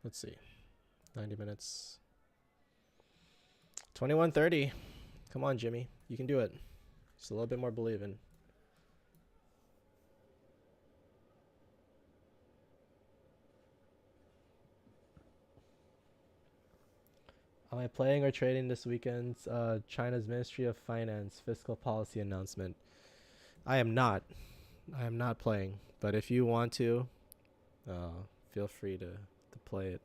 A: Let's see. 90 minutes. 21:30. Come on, Jimmy. You can do it. Just a little bit more believing. Am I playing or trading this weekend's China's Ministry of Finance fiscal policy announcement? I am not. I am not playing. But if you want to, feel free to play it.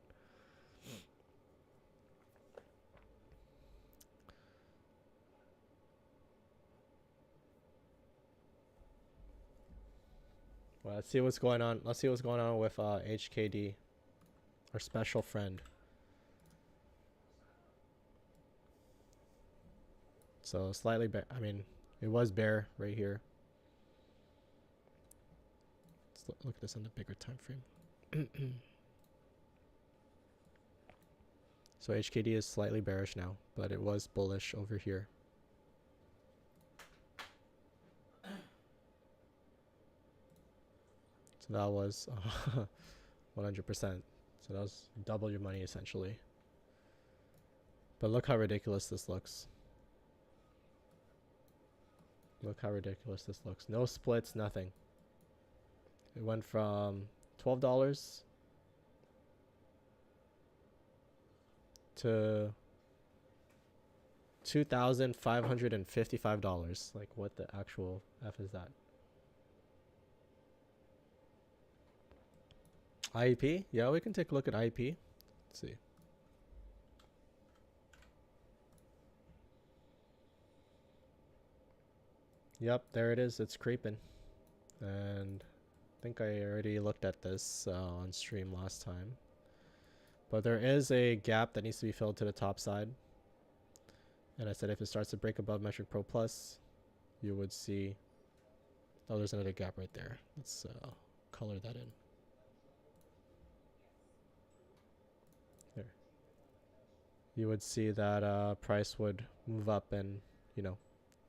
A: Well, let's see what's going on. Let's see what's going on with HKD, our special friend. So slightly bear. I mean, it was bear right here. Let's look at this on the bigger time frame. So HKD is slightly bearish now, but it was bullish over here. So that was 100%. So that was double your money essentially. But look how ridiculous this looks. Look how ridiculous this looks. No splits, nothing. It went from $12 to $2,555. Like, what the actual F is that? IEP? Yeah, we can take a look at IEP. Let's see. Yep, there it is. It's creeping. And I think I already looked at this on stream last time. But there is a gap that needs to be filled to the top side. And I said if it starts to break above Metric Pro Plus, you would see... Oh, there's another gap right there. Let's color that in. There. You would see that price would move up and, you know,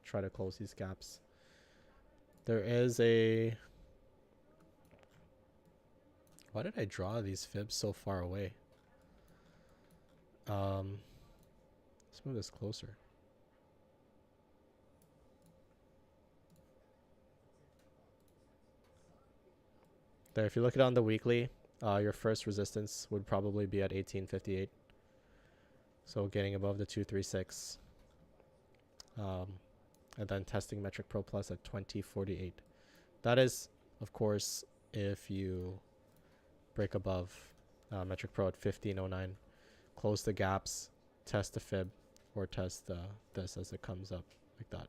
A: try to close these gaps. There is a... Why did I draw these fibs so far away? Let's move this closer. There, if you look at it on the weekly, your first resistance would probably be at 1858. So getting above the 236. And then testing Metric Pro Plus at 2048. That is, of course, if you break above Metric Pro at 1509. Close the gaps, test the fib, or test this as it comes up like that.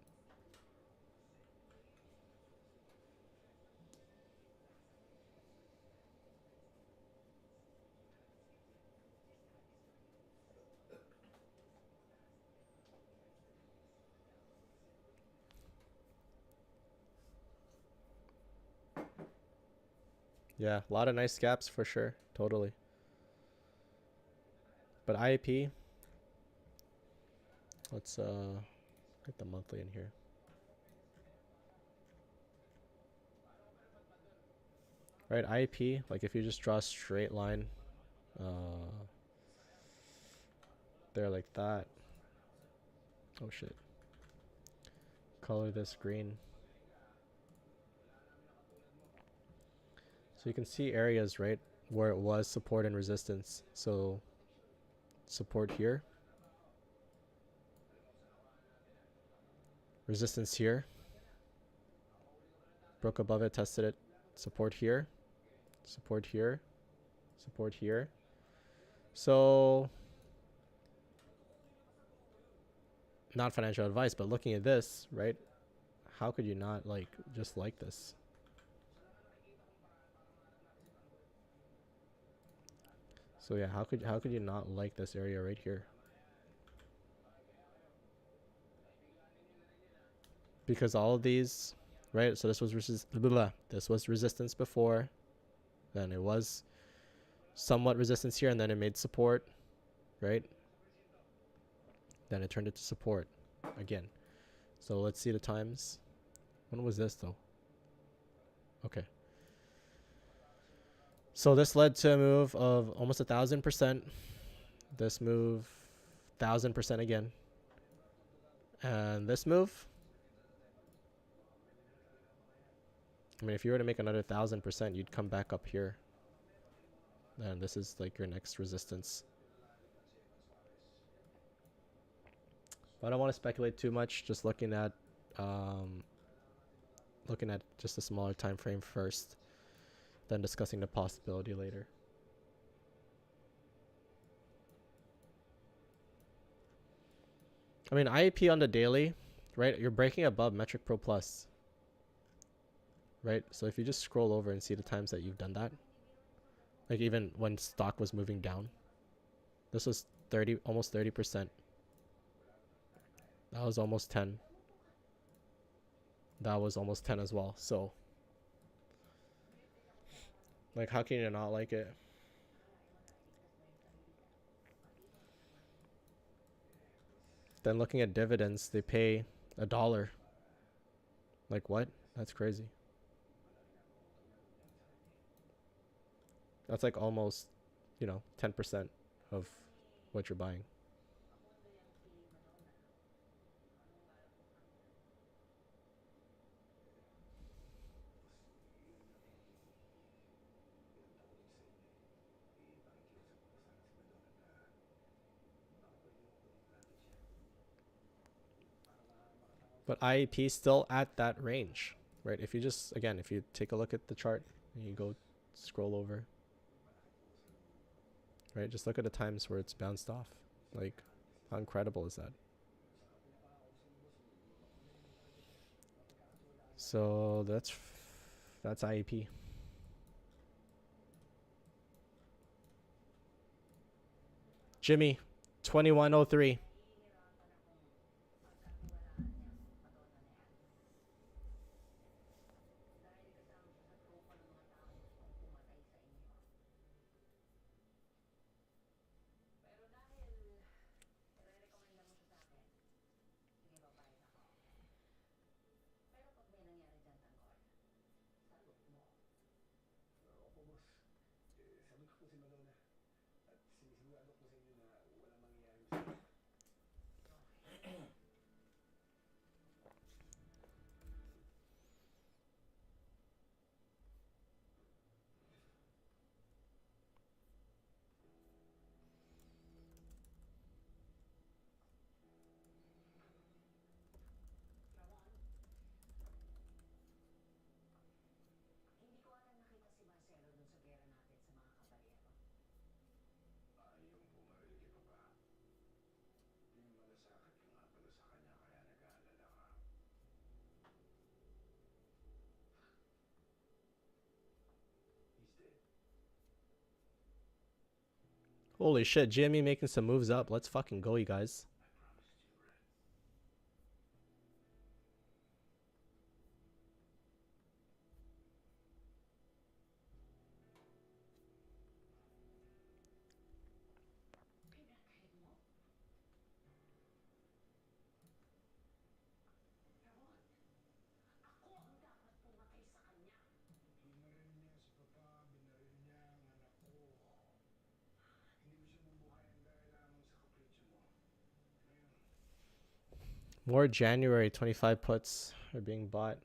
A: Yeah, a lot of nice gaps for sure. Totally. But IAP, let's get the monthly in here. Right, IAP, like if you just draw a straight line there like that. Oh shit. Color this green. So you can see areas, right, where it was support and resistance. So support here, resistance here, broke above it, tested it, support here, support here, support here. So not financial advice, but looking at this, right, how could you not like just like this? So yeah, how could you not like this area right here? Because all of these, right? So this was this was resistance before, then it was somewhat resistance here, and then it made support, right? Then it turned it to support again. So let's see the times. When was this though? Okay. So this led to a move of almost 1,000%. This move, 1,000% again. And this move, I mean, if you were to make another 1000%, you'd come back up here. And this is like your next resistance. But I don't want to speculate too much. Just looking at just a smaller time frame first, then discussing the possibility later. I mean, IEP on the daily, right? You're breaking above Metric Pro Plus, right? So if you just scroll over and see the times that you've done that, like even when stock was moving down, this was 30, almost 30%. That was almost 10. That was almost 10 as well. So, like, how can you not like it? Then looking at dividends, they pay $1. Like, what? That's crazy. That's like almost, 10% of what you're buying. But IEP still at that range, right? If you just, again, if you take a look at the chart and you go scroll over, right? Just look at the times where it's bounced off. Like, how incredible is that? So that's IEP. Jimmy, 2103. Holy shit, GME making some moves up. Let's fucking go, you guys. More January 25 puts are being bought.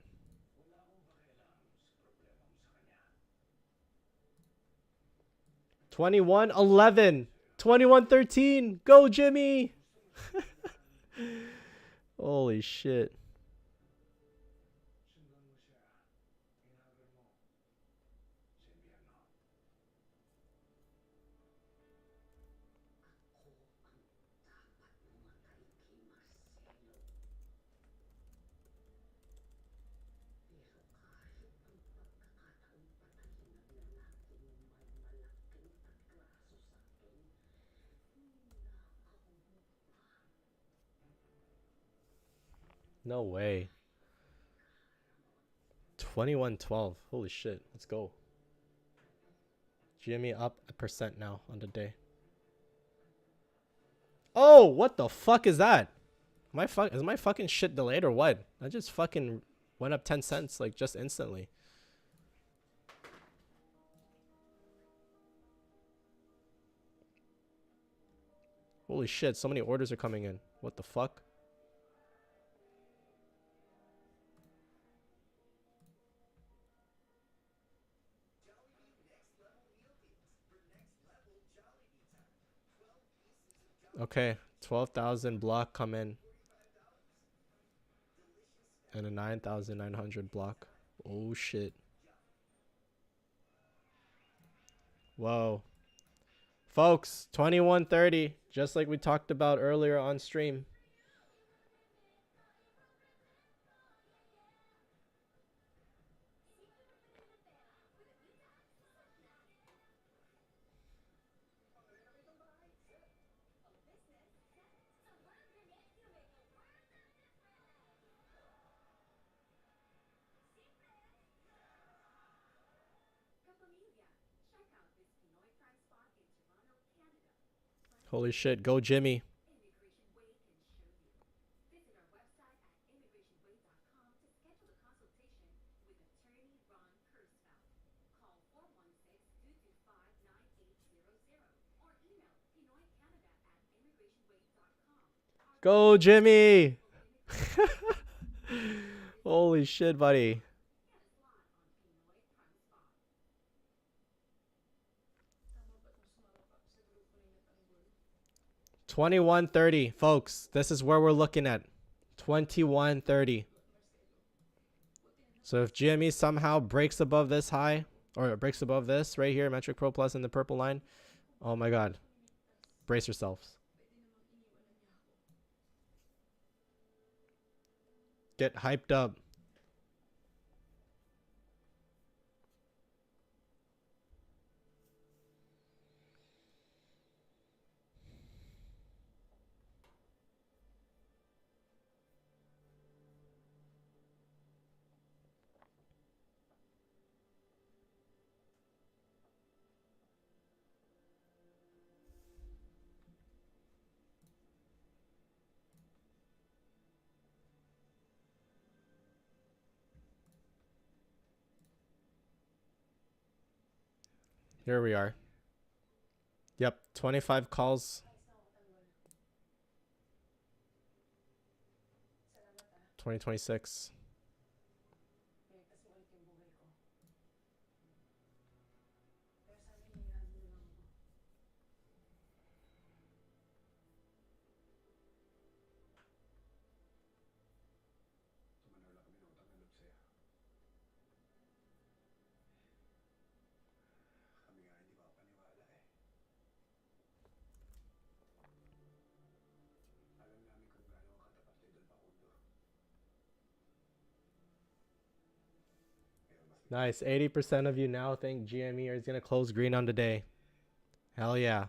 A: 21-11. 21-13. Go, Jimmy. Holy shit. No way. 21-12. Holy shit. Let's go. GME up 1% now on the day. Oh, what the fuck is that? Is my fucking shit delayed or what? I just fucking went up 10 cents like just instantly. Holy shit, so many orders are coming in. What the fuck? Okay, 12,000 block come in. And a 9,900 block. Oh shit. Whoa. Folks, 2130, just like we talked about earlier on stream. Holy shit, go Jimmy. Go Jimmy. Holy shit, buddy. 2130, folks. This is where we're looking at. 2130. So if GME somehow breaks above this high, or breaks above this right here, Metric Pro Plus in the purple line, oh my god. Brace yourselves. Get hyped up. Here we are. Yep, 25 calls. 2026. Nice. 80% of you now think GME is going to close green on the day. Hell yeah.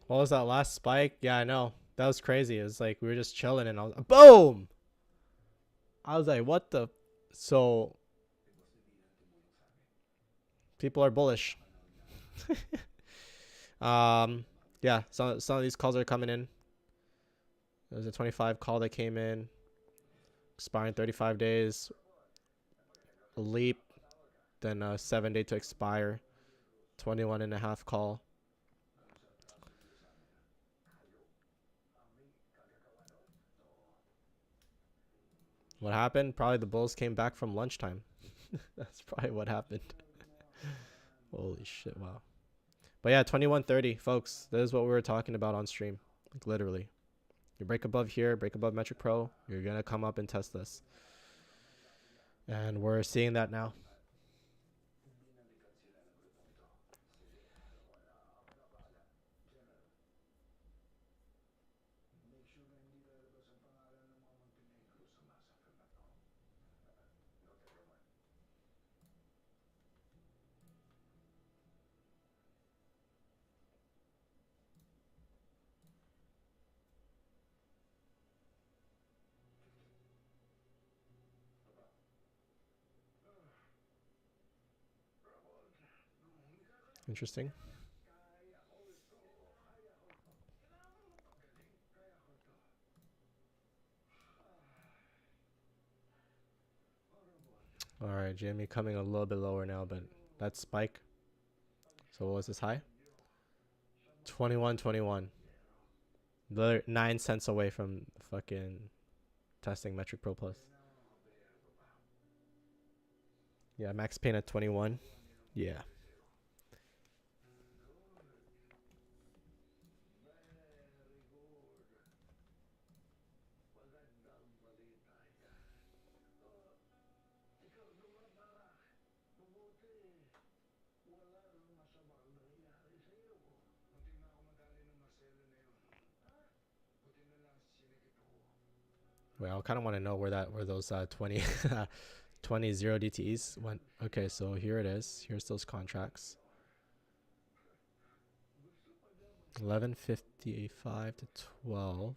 A: What was that last spike? Yeah, I know. That was crazy. It was like we were just chilling and I was boom. I was like, what the? So people are bullish. Yeah, some of these calls are coming in. There's a 25 call that came in, expiring 35 days. A leap, then a 7-day to expire. 21.5 call. What happened? Probably the bulls came back from lunchtime. That's probably what happened. Holy shit, wow. But yeah, 2130, folks. That is what we were talking about on stream. Like literally. You break above here, break above Metric Pro, you're going to come up and test this. And we're seeing that now. Interesting. All right, Jamie coming a little bit lower now, but that's spike. So what was this high? 21.21. The 9 cents away from fucking testing Metric Pro Plus. Yeah, max pain at 21. Yeah. Well, I kind of want to know where those 20 20 0 DTEs went. Okay, so here it is. Here's those contracts. 11.55 to 12.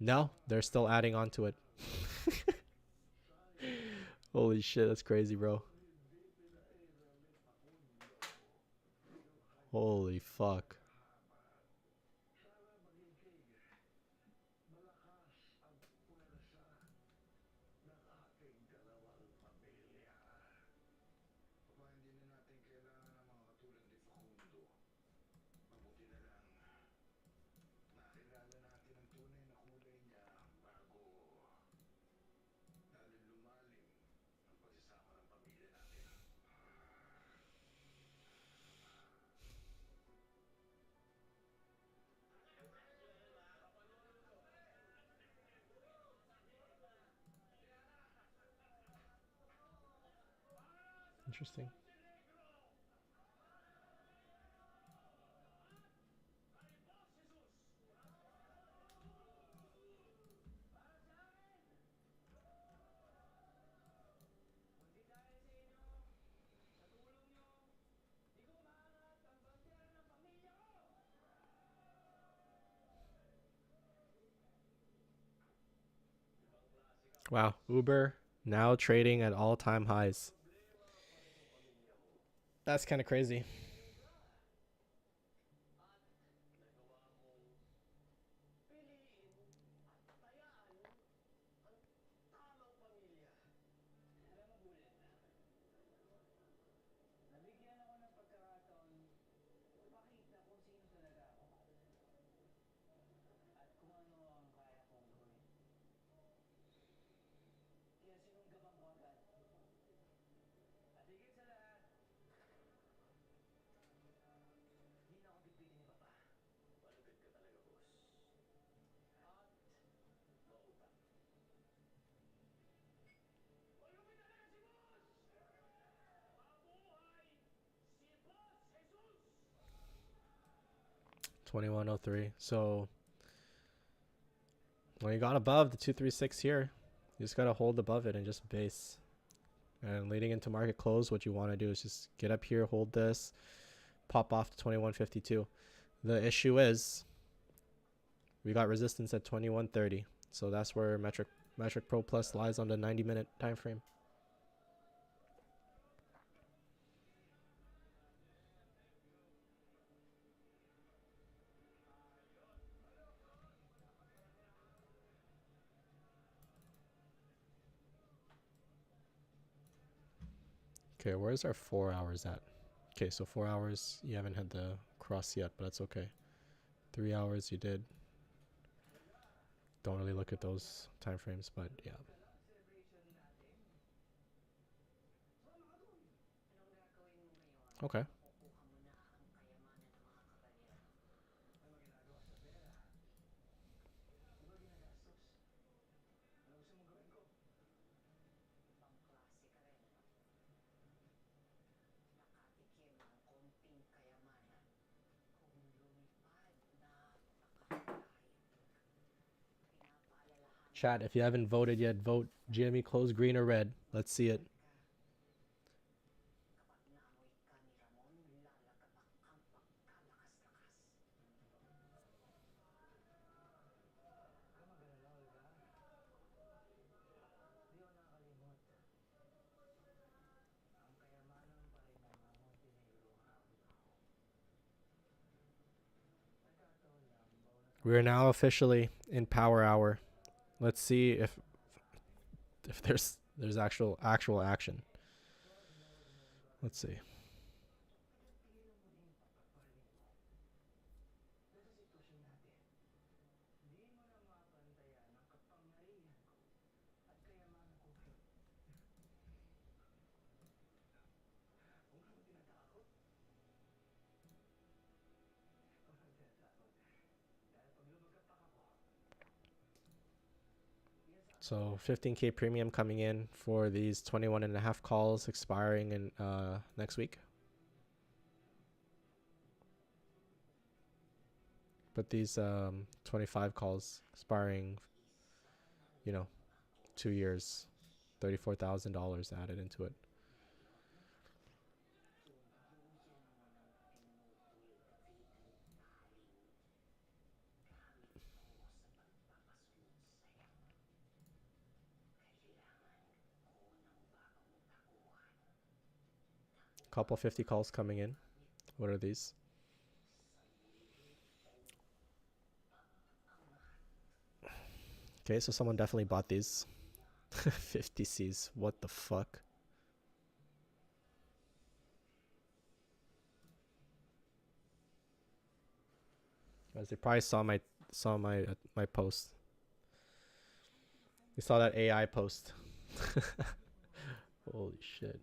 A: No, they're still adding on to it. Holy shit, that's crazy, bro. Holy fuck. Interesting. Wow, Uber now trading at all-time highs. That's kind of crazy. $21.03. So when you got above the 236 here, you just gotta hold above it and just base. And leading into market close, what you want to do is just get up here, hold this, pop off to 21.52. The issue is we got resistance at 21.30, so that's where Metric Pro Plus lies on the 90-minute time frame. Okay, where's our 4 hours at? Okay, so 4 hours, you haven't had the cross yet, but that's okay. 3 hours you did. Don't really look at those time frames, but yeah. Okay. Chat, if you haven't voted yet, vote Jimmy close green or red. Let's see it. We're now officially in power hour. Let's see if there's actual action. Let's see. So 15K premium coming in for these 21.5 calls expiring in next week. But these 25 calls expiring, 2 years, $34,000 added into it. Couple 50 calls coming in. What are these? Okay, so someone definitely bought these. 50 Cs. What the fuck? Guys, they probably saw my post. They saw that AI post. Holy shit.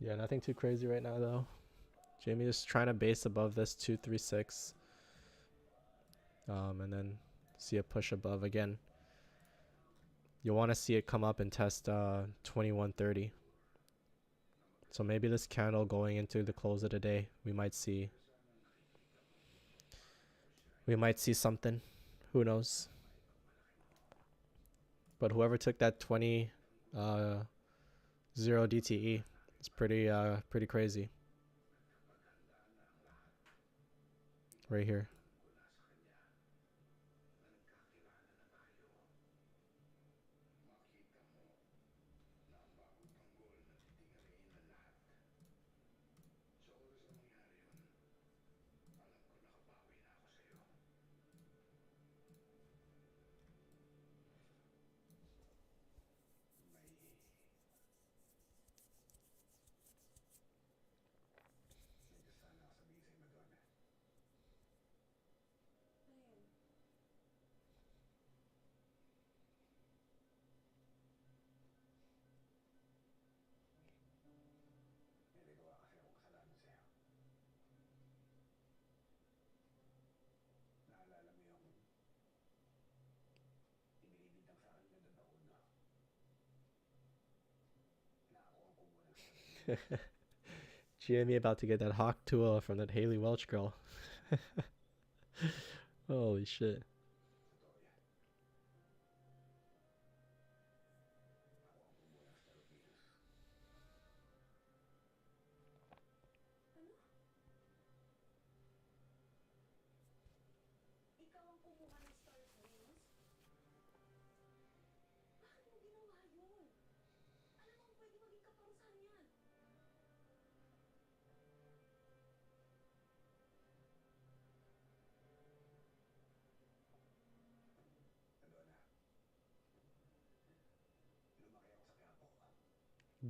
A: Yeah, nothing too crazy right now though. Jamie is trying to base above this 236. And then see a push above again. You'll want to see it come up and test 2130. So maybe this candle going into the close of the day, we might see something. Who knows? But whoever took that 20 0 DTE, it's pretty crazy. Right here. GME about to get that Hawk Tua from that Haley Welch girl. Holy shit.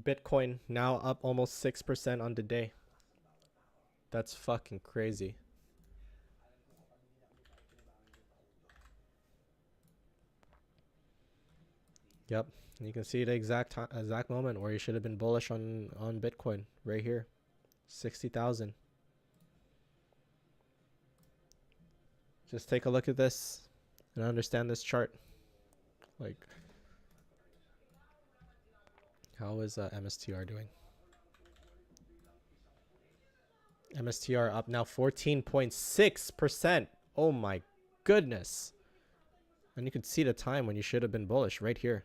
A: Bitcoin now up almost 6% on the day. That's fucking crazy. Yep. You can see the exact moment where you should have been bullish on Bitcoin right here. 60,000. Just take a look at this and understand this chart. Like, how is MSTR doing? MSTR up now 14.6%. Oh my goodness. And you can see the time when you should have been bullish right here.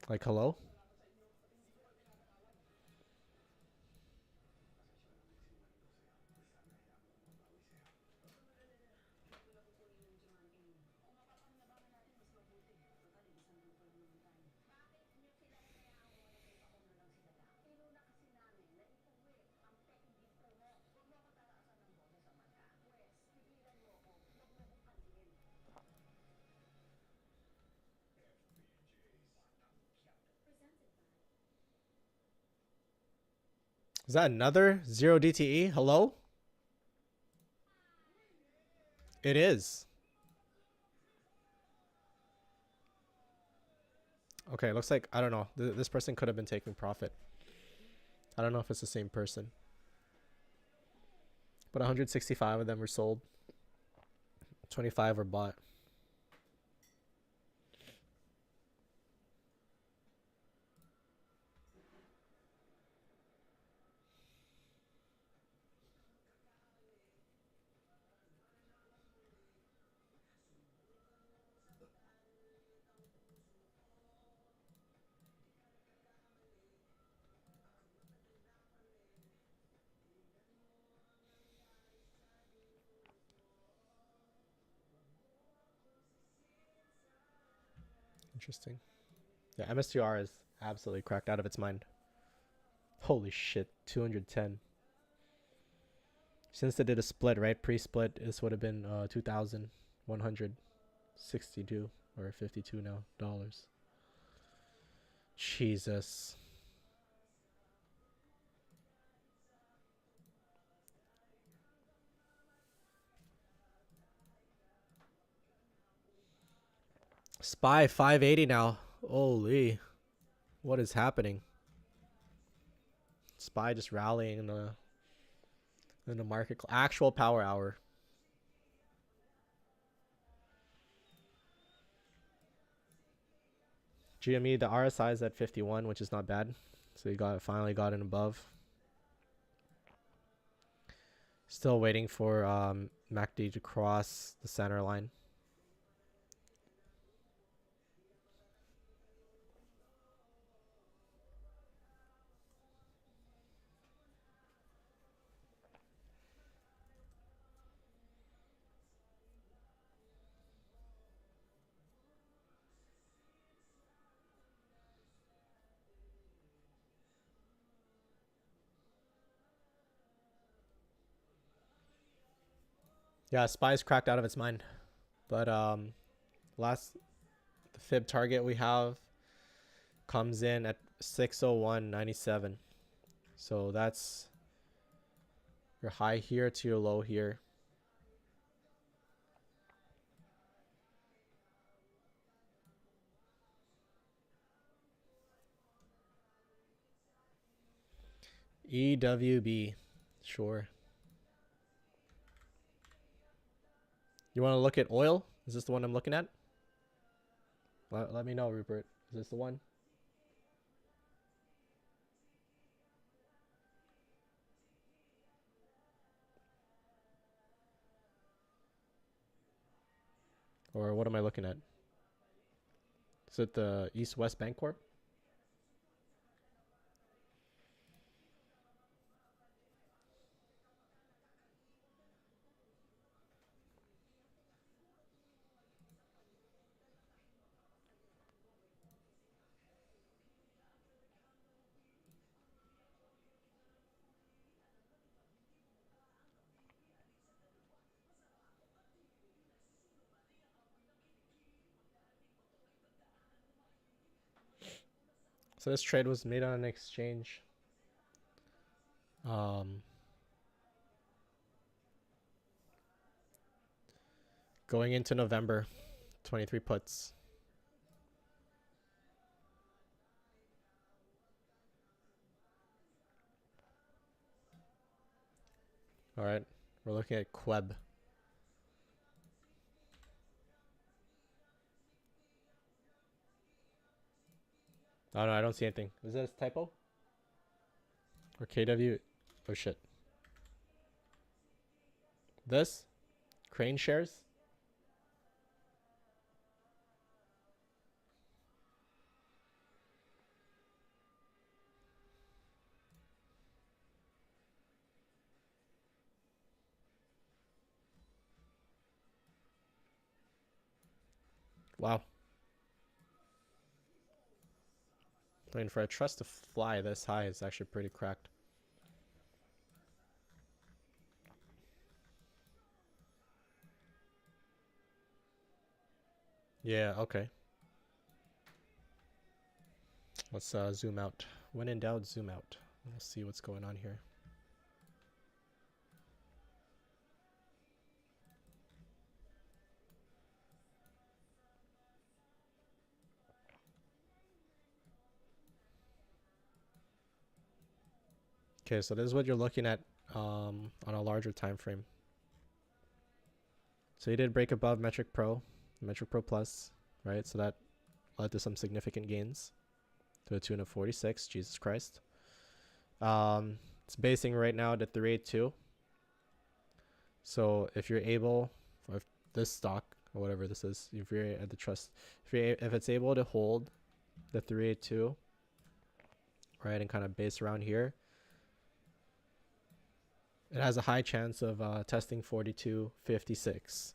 A: Like, hello? Is that another 0 DTE? Hello? It is. Okay, looks like, I don't know. This person could have been taking profit. I don't know if it's the same person. But 165 of them were sold. 25 were bought. Interesting. Yeah, MSTR is absolutely cracked out of its mind. Holy shit, 210. Since they did a split, right? Pre-split, this would have been 2,162 or 52 now dollars. Jesus. SPY 580 now. Holy. What is happening? SPY just rallying in the market. Actual power hour. GME, the RSI is at 51, which is not bad. So you finally got it above. Still waiting for MACD to cross the center line. Yeah, SPY's cracked out of its mind. But the fib target we have comes in at 601.97. So that's your high here to your low here. EWB. Sure. You want to look at oil? Is this the one I'm looking at? Let me know, Rupert. Is this the one? Or what am I looking at? Is it the East West Bancorp? So this trade was made on an exchange. Going into November, 23 puts. All right, we're looking at Queb. Oh no, I don't see anything. Is this a typo? Or KW. Oh shit. This? Crane shares? Wow. I mean, for a trust to fly this high, it's actually pretty cracked. Yeah, okay. Let's zoom out. When in doubt, zoom out. We'll see what's going on here. Okay, so this is what you're looking at on a larger time frame. So you did break above Metric Pro, Metric Pro Plus, right? So that led to some significant gains to the tune of 46. Jesus Christ. It's basing right now at 382. So if you're able, if this stock or whatever this is, if you're at the trust, if it's able to hold the 382, right, and kind of base around here, it has a high chance of testing 42.56.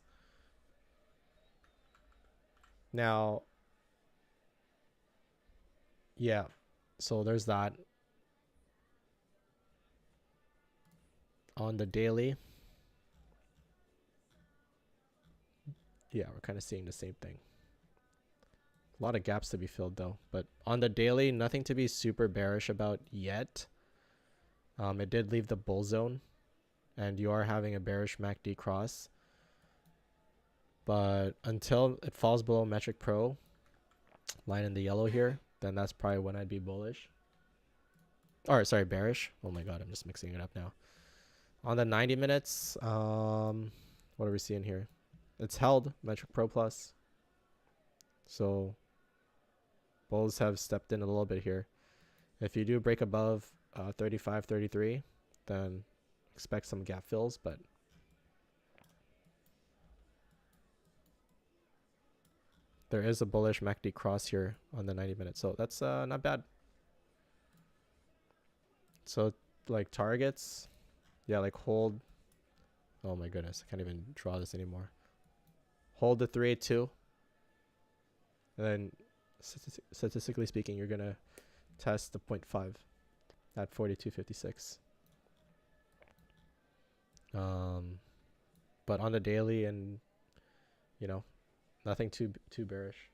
A: Now, yeah, so there's that. On the daily, yeah, we're kind of seeing the same thing. A lot of gaps to be filled though, but on the daily, nothing to be super bearish about yet. It did leave the bull zone, and you are having a bearish MACD cross. But until it falls below Metric Pro, line in the yellow here, then that's probably when I'd be bullish. Or sorry, bearish. Oh my god, I'm just mixing it up now. On the 90 minutes, what are we seeing here? It's held Metric Pro Plus. So bulls have stepped in a little bit here. If you do break above 35, 33, then expect some gap fills, but there is a bullish MACD cross here on the 90 minutes. So that's not bad. So like targets, yeah, like hold. Oh my goodness, I can't even draw this anymore. Hold the 382. And then statistically speaking, you're going to test the 0.5 at 42.56. But on the daily, and you know, nothing too bearish.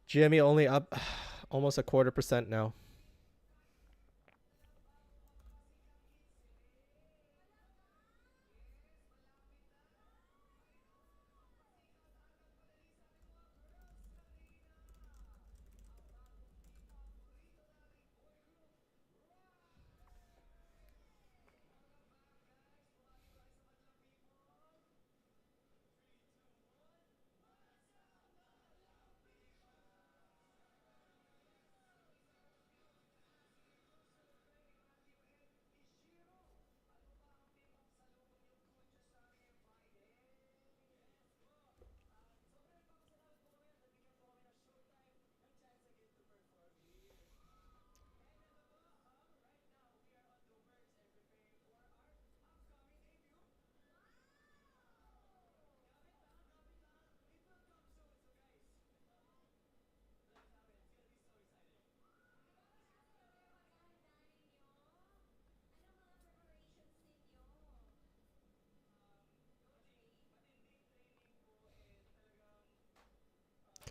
A: GME only up almost 0.25% now.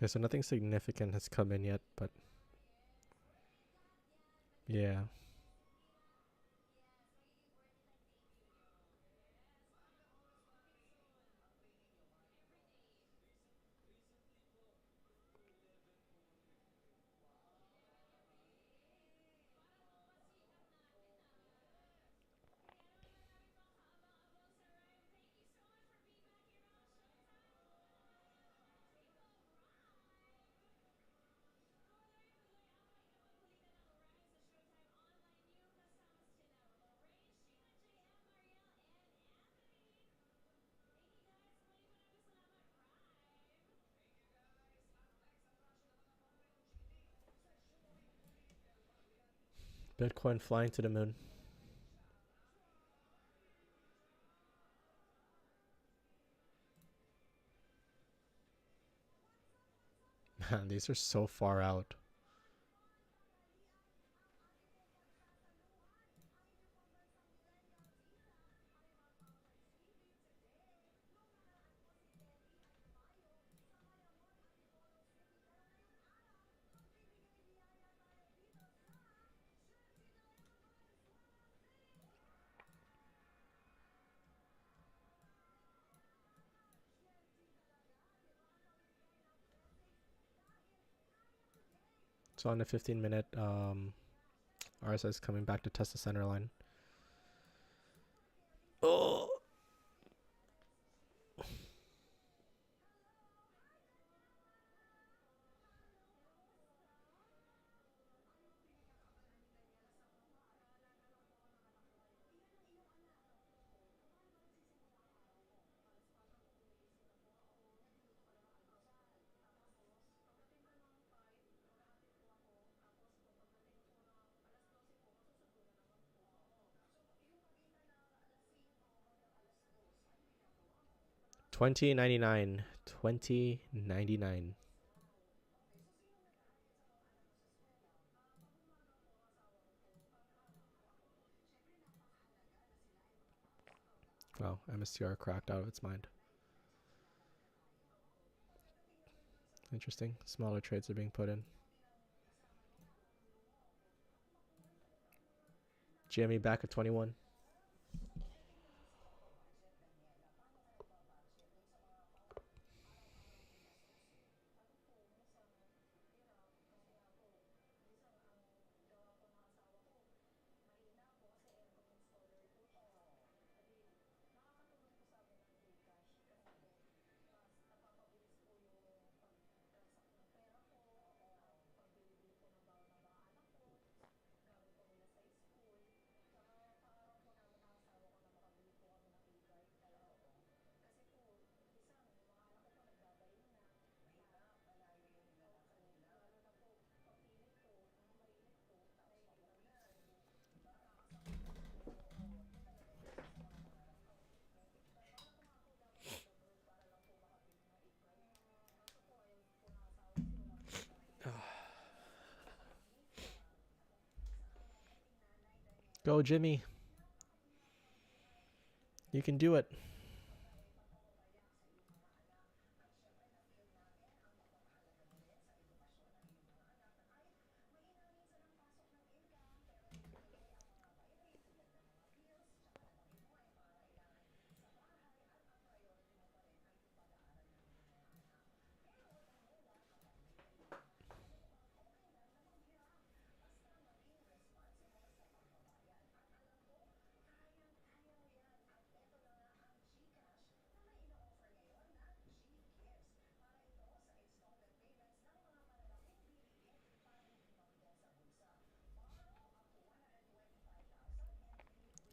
A: Okay, so nothing significant has come in yet, but yeah. Bitcoin flying to the moon. Man, these are so far out. So on the 15-minute RSI coming back to test the center line. Oh. $20.99. $20.99. Wow, MSTR cracked out of its mind. Interesting. Smaller trades are being put in. GME back at 21. Go, Jimmy. You can do it.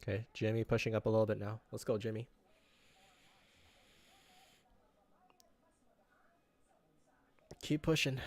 A: Okay, Jimmy pushing up a little bit now. Let's go, Jimmy. Keep pushing.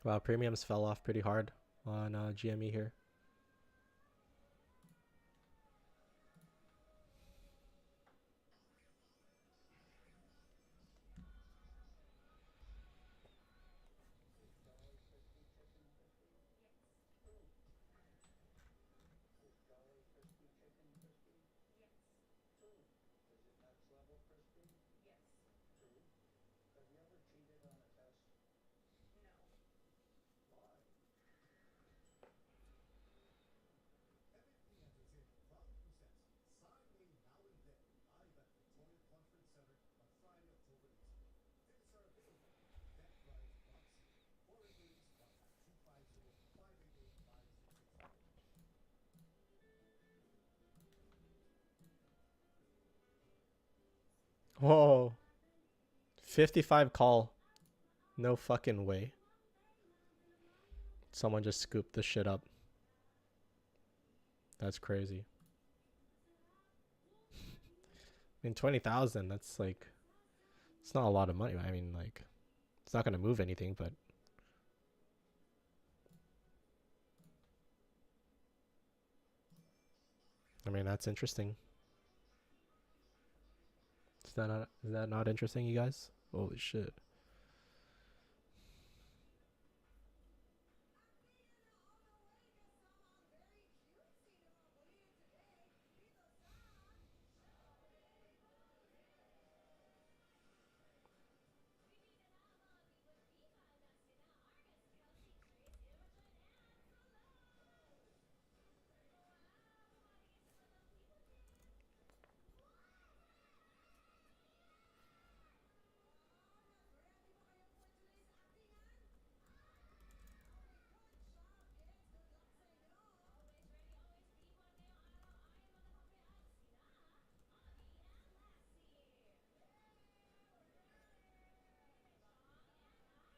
A: Wow, premiums fell off pretty hard on GME here. Whoa. 55 call. No fucking way. Someone just scooped the shit up. That's crazy. I mean, 20,000, that's like, it's not a lot of money. I mean, like, it's not going to move anything, but. I mean, that's interesting. Is that not interesting, you guys? Holy shit.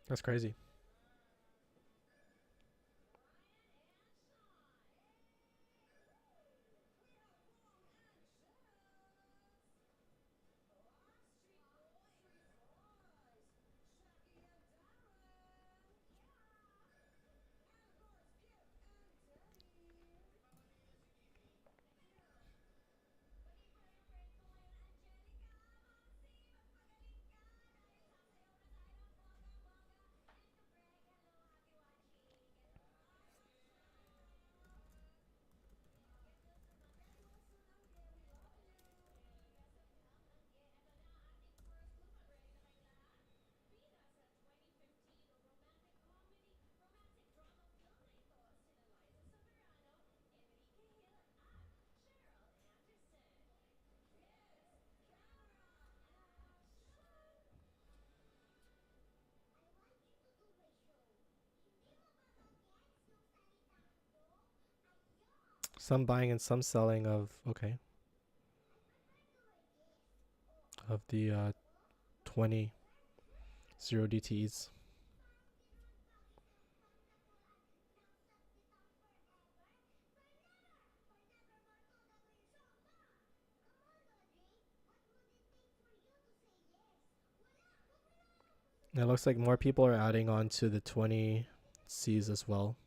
A: That's crazy. Some buying and some selling of, okay, of the 20 0 DTs. It looks like more people are adding on to the 20 Cs as well.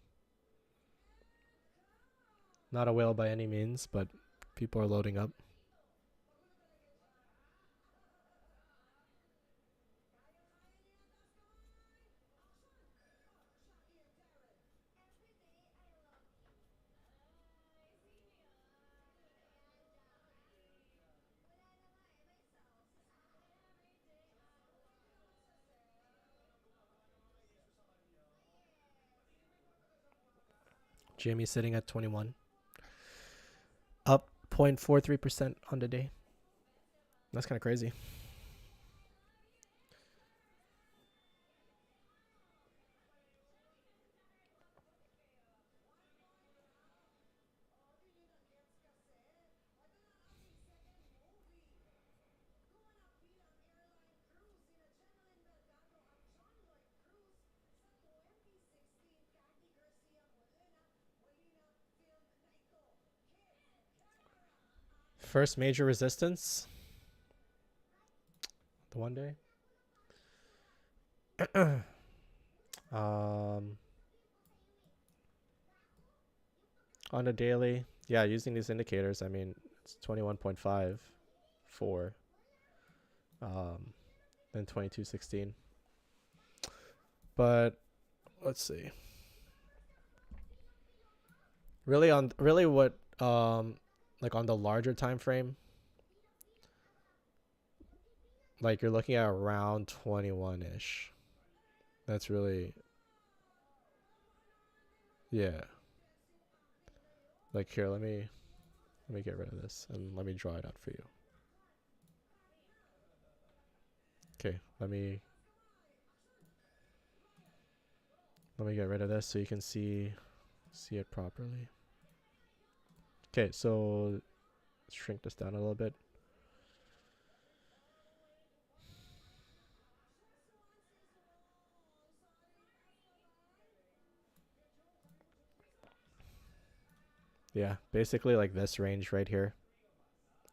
A: Not a whale by any means, but people are loading up. Jamie sitting at 21. Up 0.43% on the day. That's kind of crazy. First major resistance. The one day. On a daily, yeah, using these indicators, I mean, it's 21.5, 4, then 22.16. But let's see. Really what like on the larger time frame, like you're looking at around 21-ish. That's really, yeah. Like here, let me get rid of this and let me draw it out for you. Okay, let me get rid of this so you can see it properly. Okay, so shrink this down a little bit. Yeah, basically like this range right here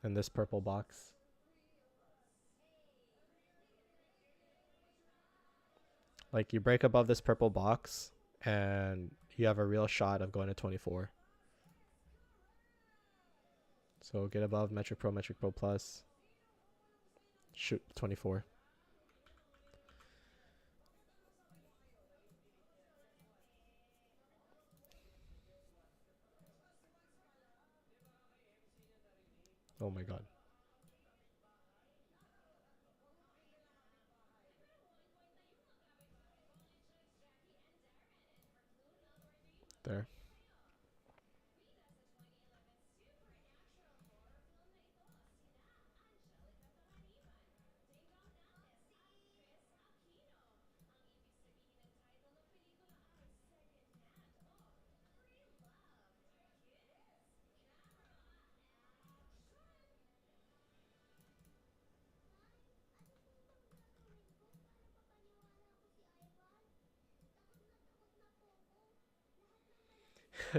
A: in this purple box. Like you break above this purple box and you have a real shot of going to 24. So get above Metric Pro Plus. Shoot 24. Oh my god. There.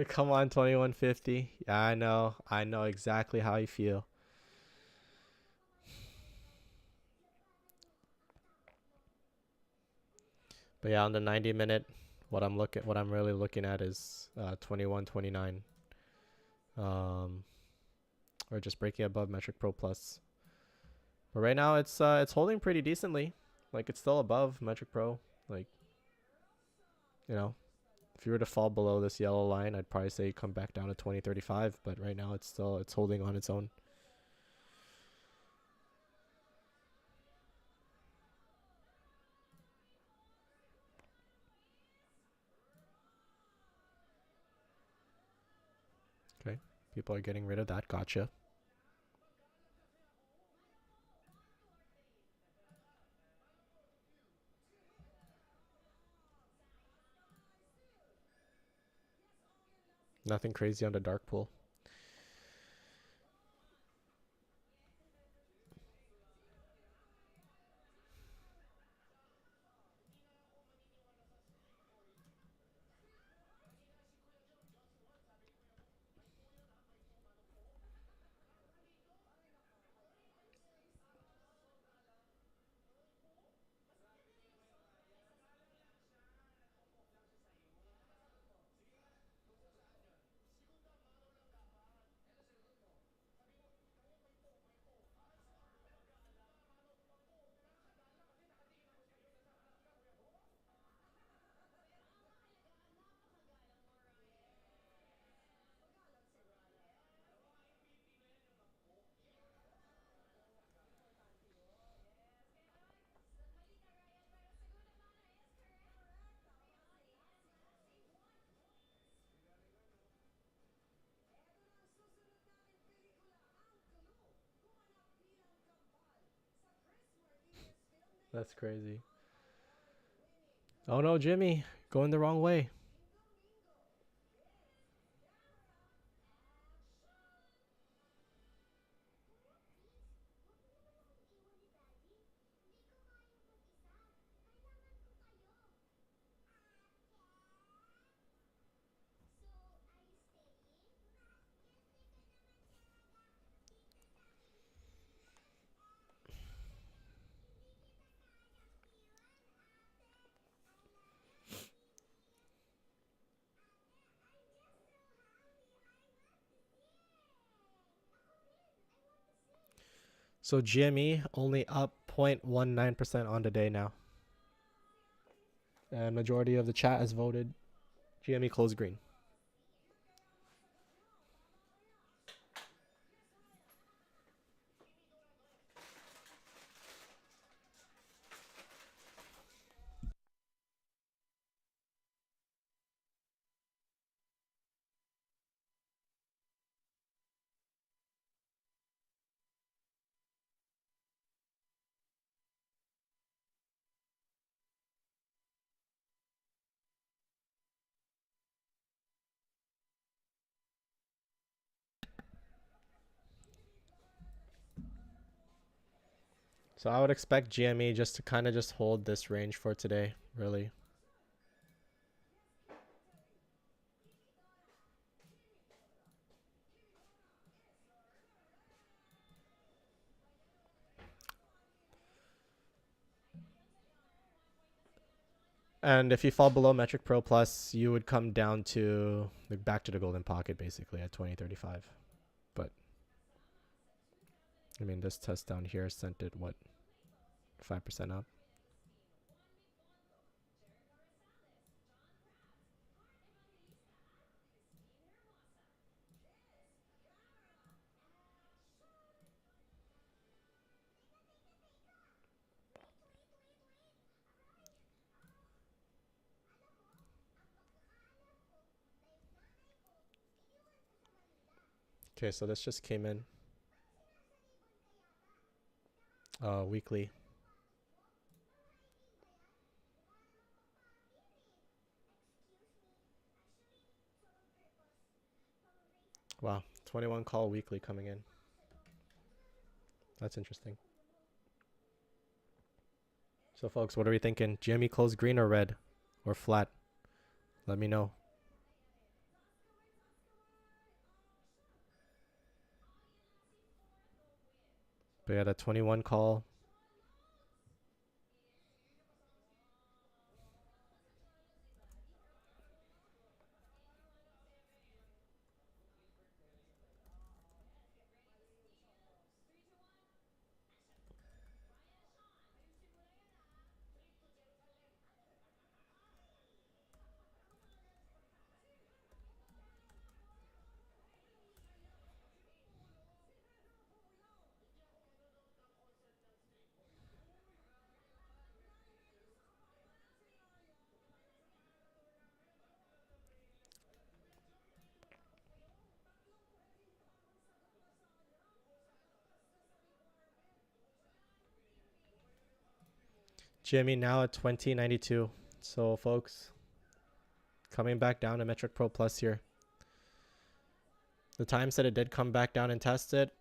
A: Come on, 2150. Yeah, I know. I know exactly how you feel. But yeah, on the 90-minute, what I'm really looking at is 2129. Or just breaking above Metric Pro Plus. But right now it's holding pretty decently. Like it's still above Metric Pro. Like, you know, if you were to fall below this yellow line, I'd probably say come back down to 2035, but right now it's holding on its own. Okay. People are getting rid of that. Gotcha. Nothing crazy on the dark pool. That's crazy. Oh no, Jimmy, going the wrong way. So GME only up 0.19% on the day now. And majority of the chat has voted GME close green. So I would expect GME just to kind of just hold this range for today, really. And if you fall below Metric Pro Plus, you would come down to like back to the golden pocket basically at 2035. But I mean, this test down here sent it what, 5% up. Okay, so this just came in weekly. Wow, 21 call weekly coming in. That's interesting. So folks, what are we thinking? GME close green or red or flat? Let me know. But yeah, that 21 call. GME now at 2092. So folks, coming back down to Metric Pro Plus here. The times that it did come back down and test it,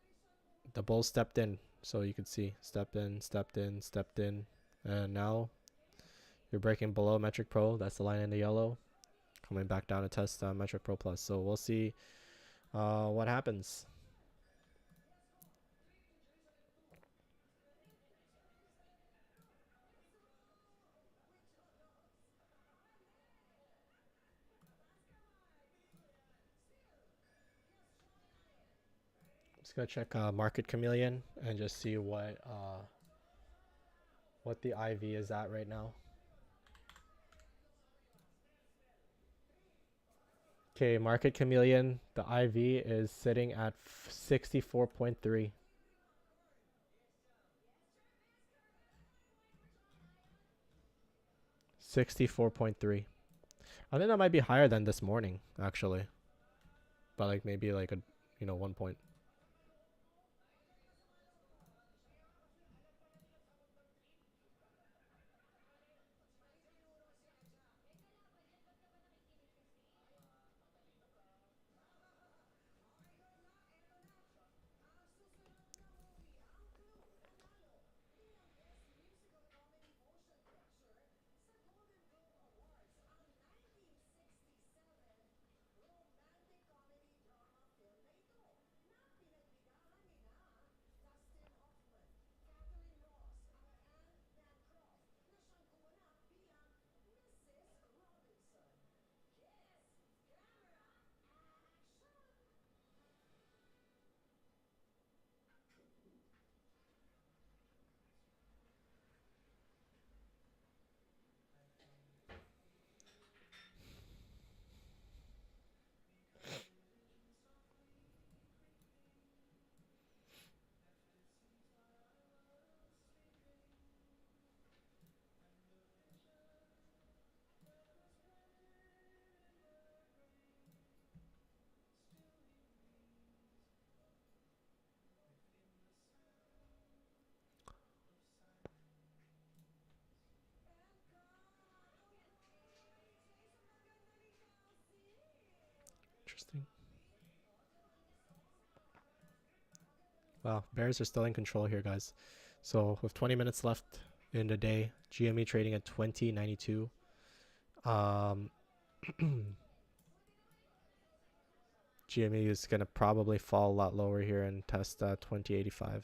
A: the bull stepped in. So you could see stepped in, stepped in, stepped in. And now you're breaking below Metric Pro. That's the line in the yellow. Coming back down to test Metric Pro Plus. So we'll see what happens. Just gonna check Market Chameleon and just see what the IV is at right now. Okay, Market Chameleon, the IV is sitting at 64.3. 64.3. I think that might be higher than this morning, actually. But like maybe like a 1 point. Interesting. Wow, bears are still in control here, guys. So with 20 minutes left in the day, GME trading at 20.92. GME is gonna probably fall a lot lower here and test 20.85.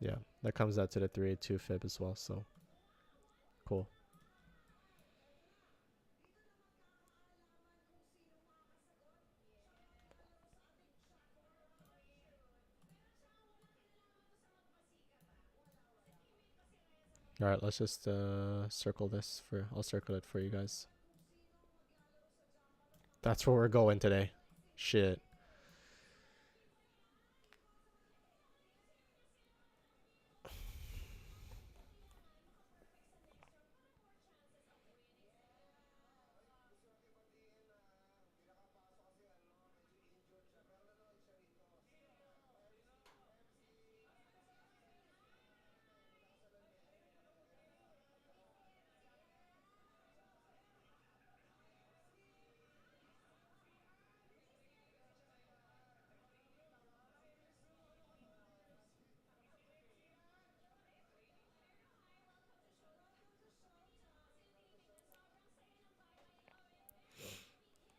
A: Yeah, that comes out to the 382 fib as well, so cool. All right, let's just circle this for, I'll circle it for you guys. That's where we're going today. Shit.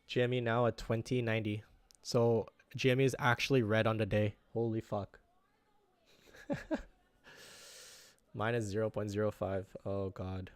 A: GME now at 20.90. So GME is actually red on the day. Holy fuck. Minus 0.05. Oh god.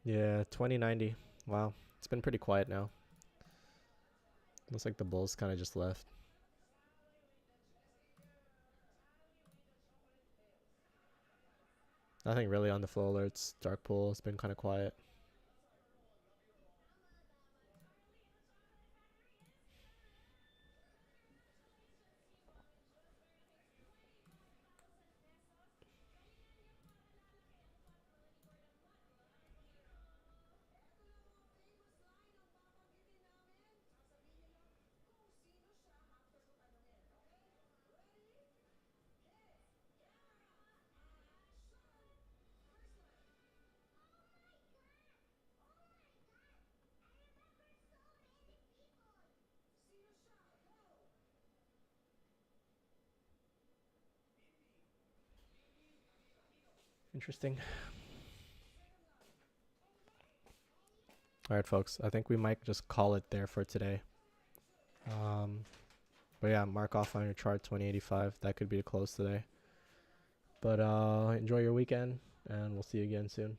A: Yeah, 20.90. Wow. It's been pretty quiet now. Looks like the bulls kind of just left. Nothing really on the flow alerts. Dark pool has been kind of quiet. Interesting. All right, folks. I think we might just call it there for today. But yeah, mark off on your chart 20.85. That could be the close today. But enjoy your weekend, and we'll see you again soon.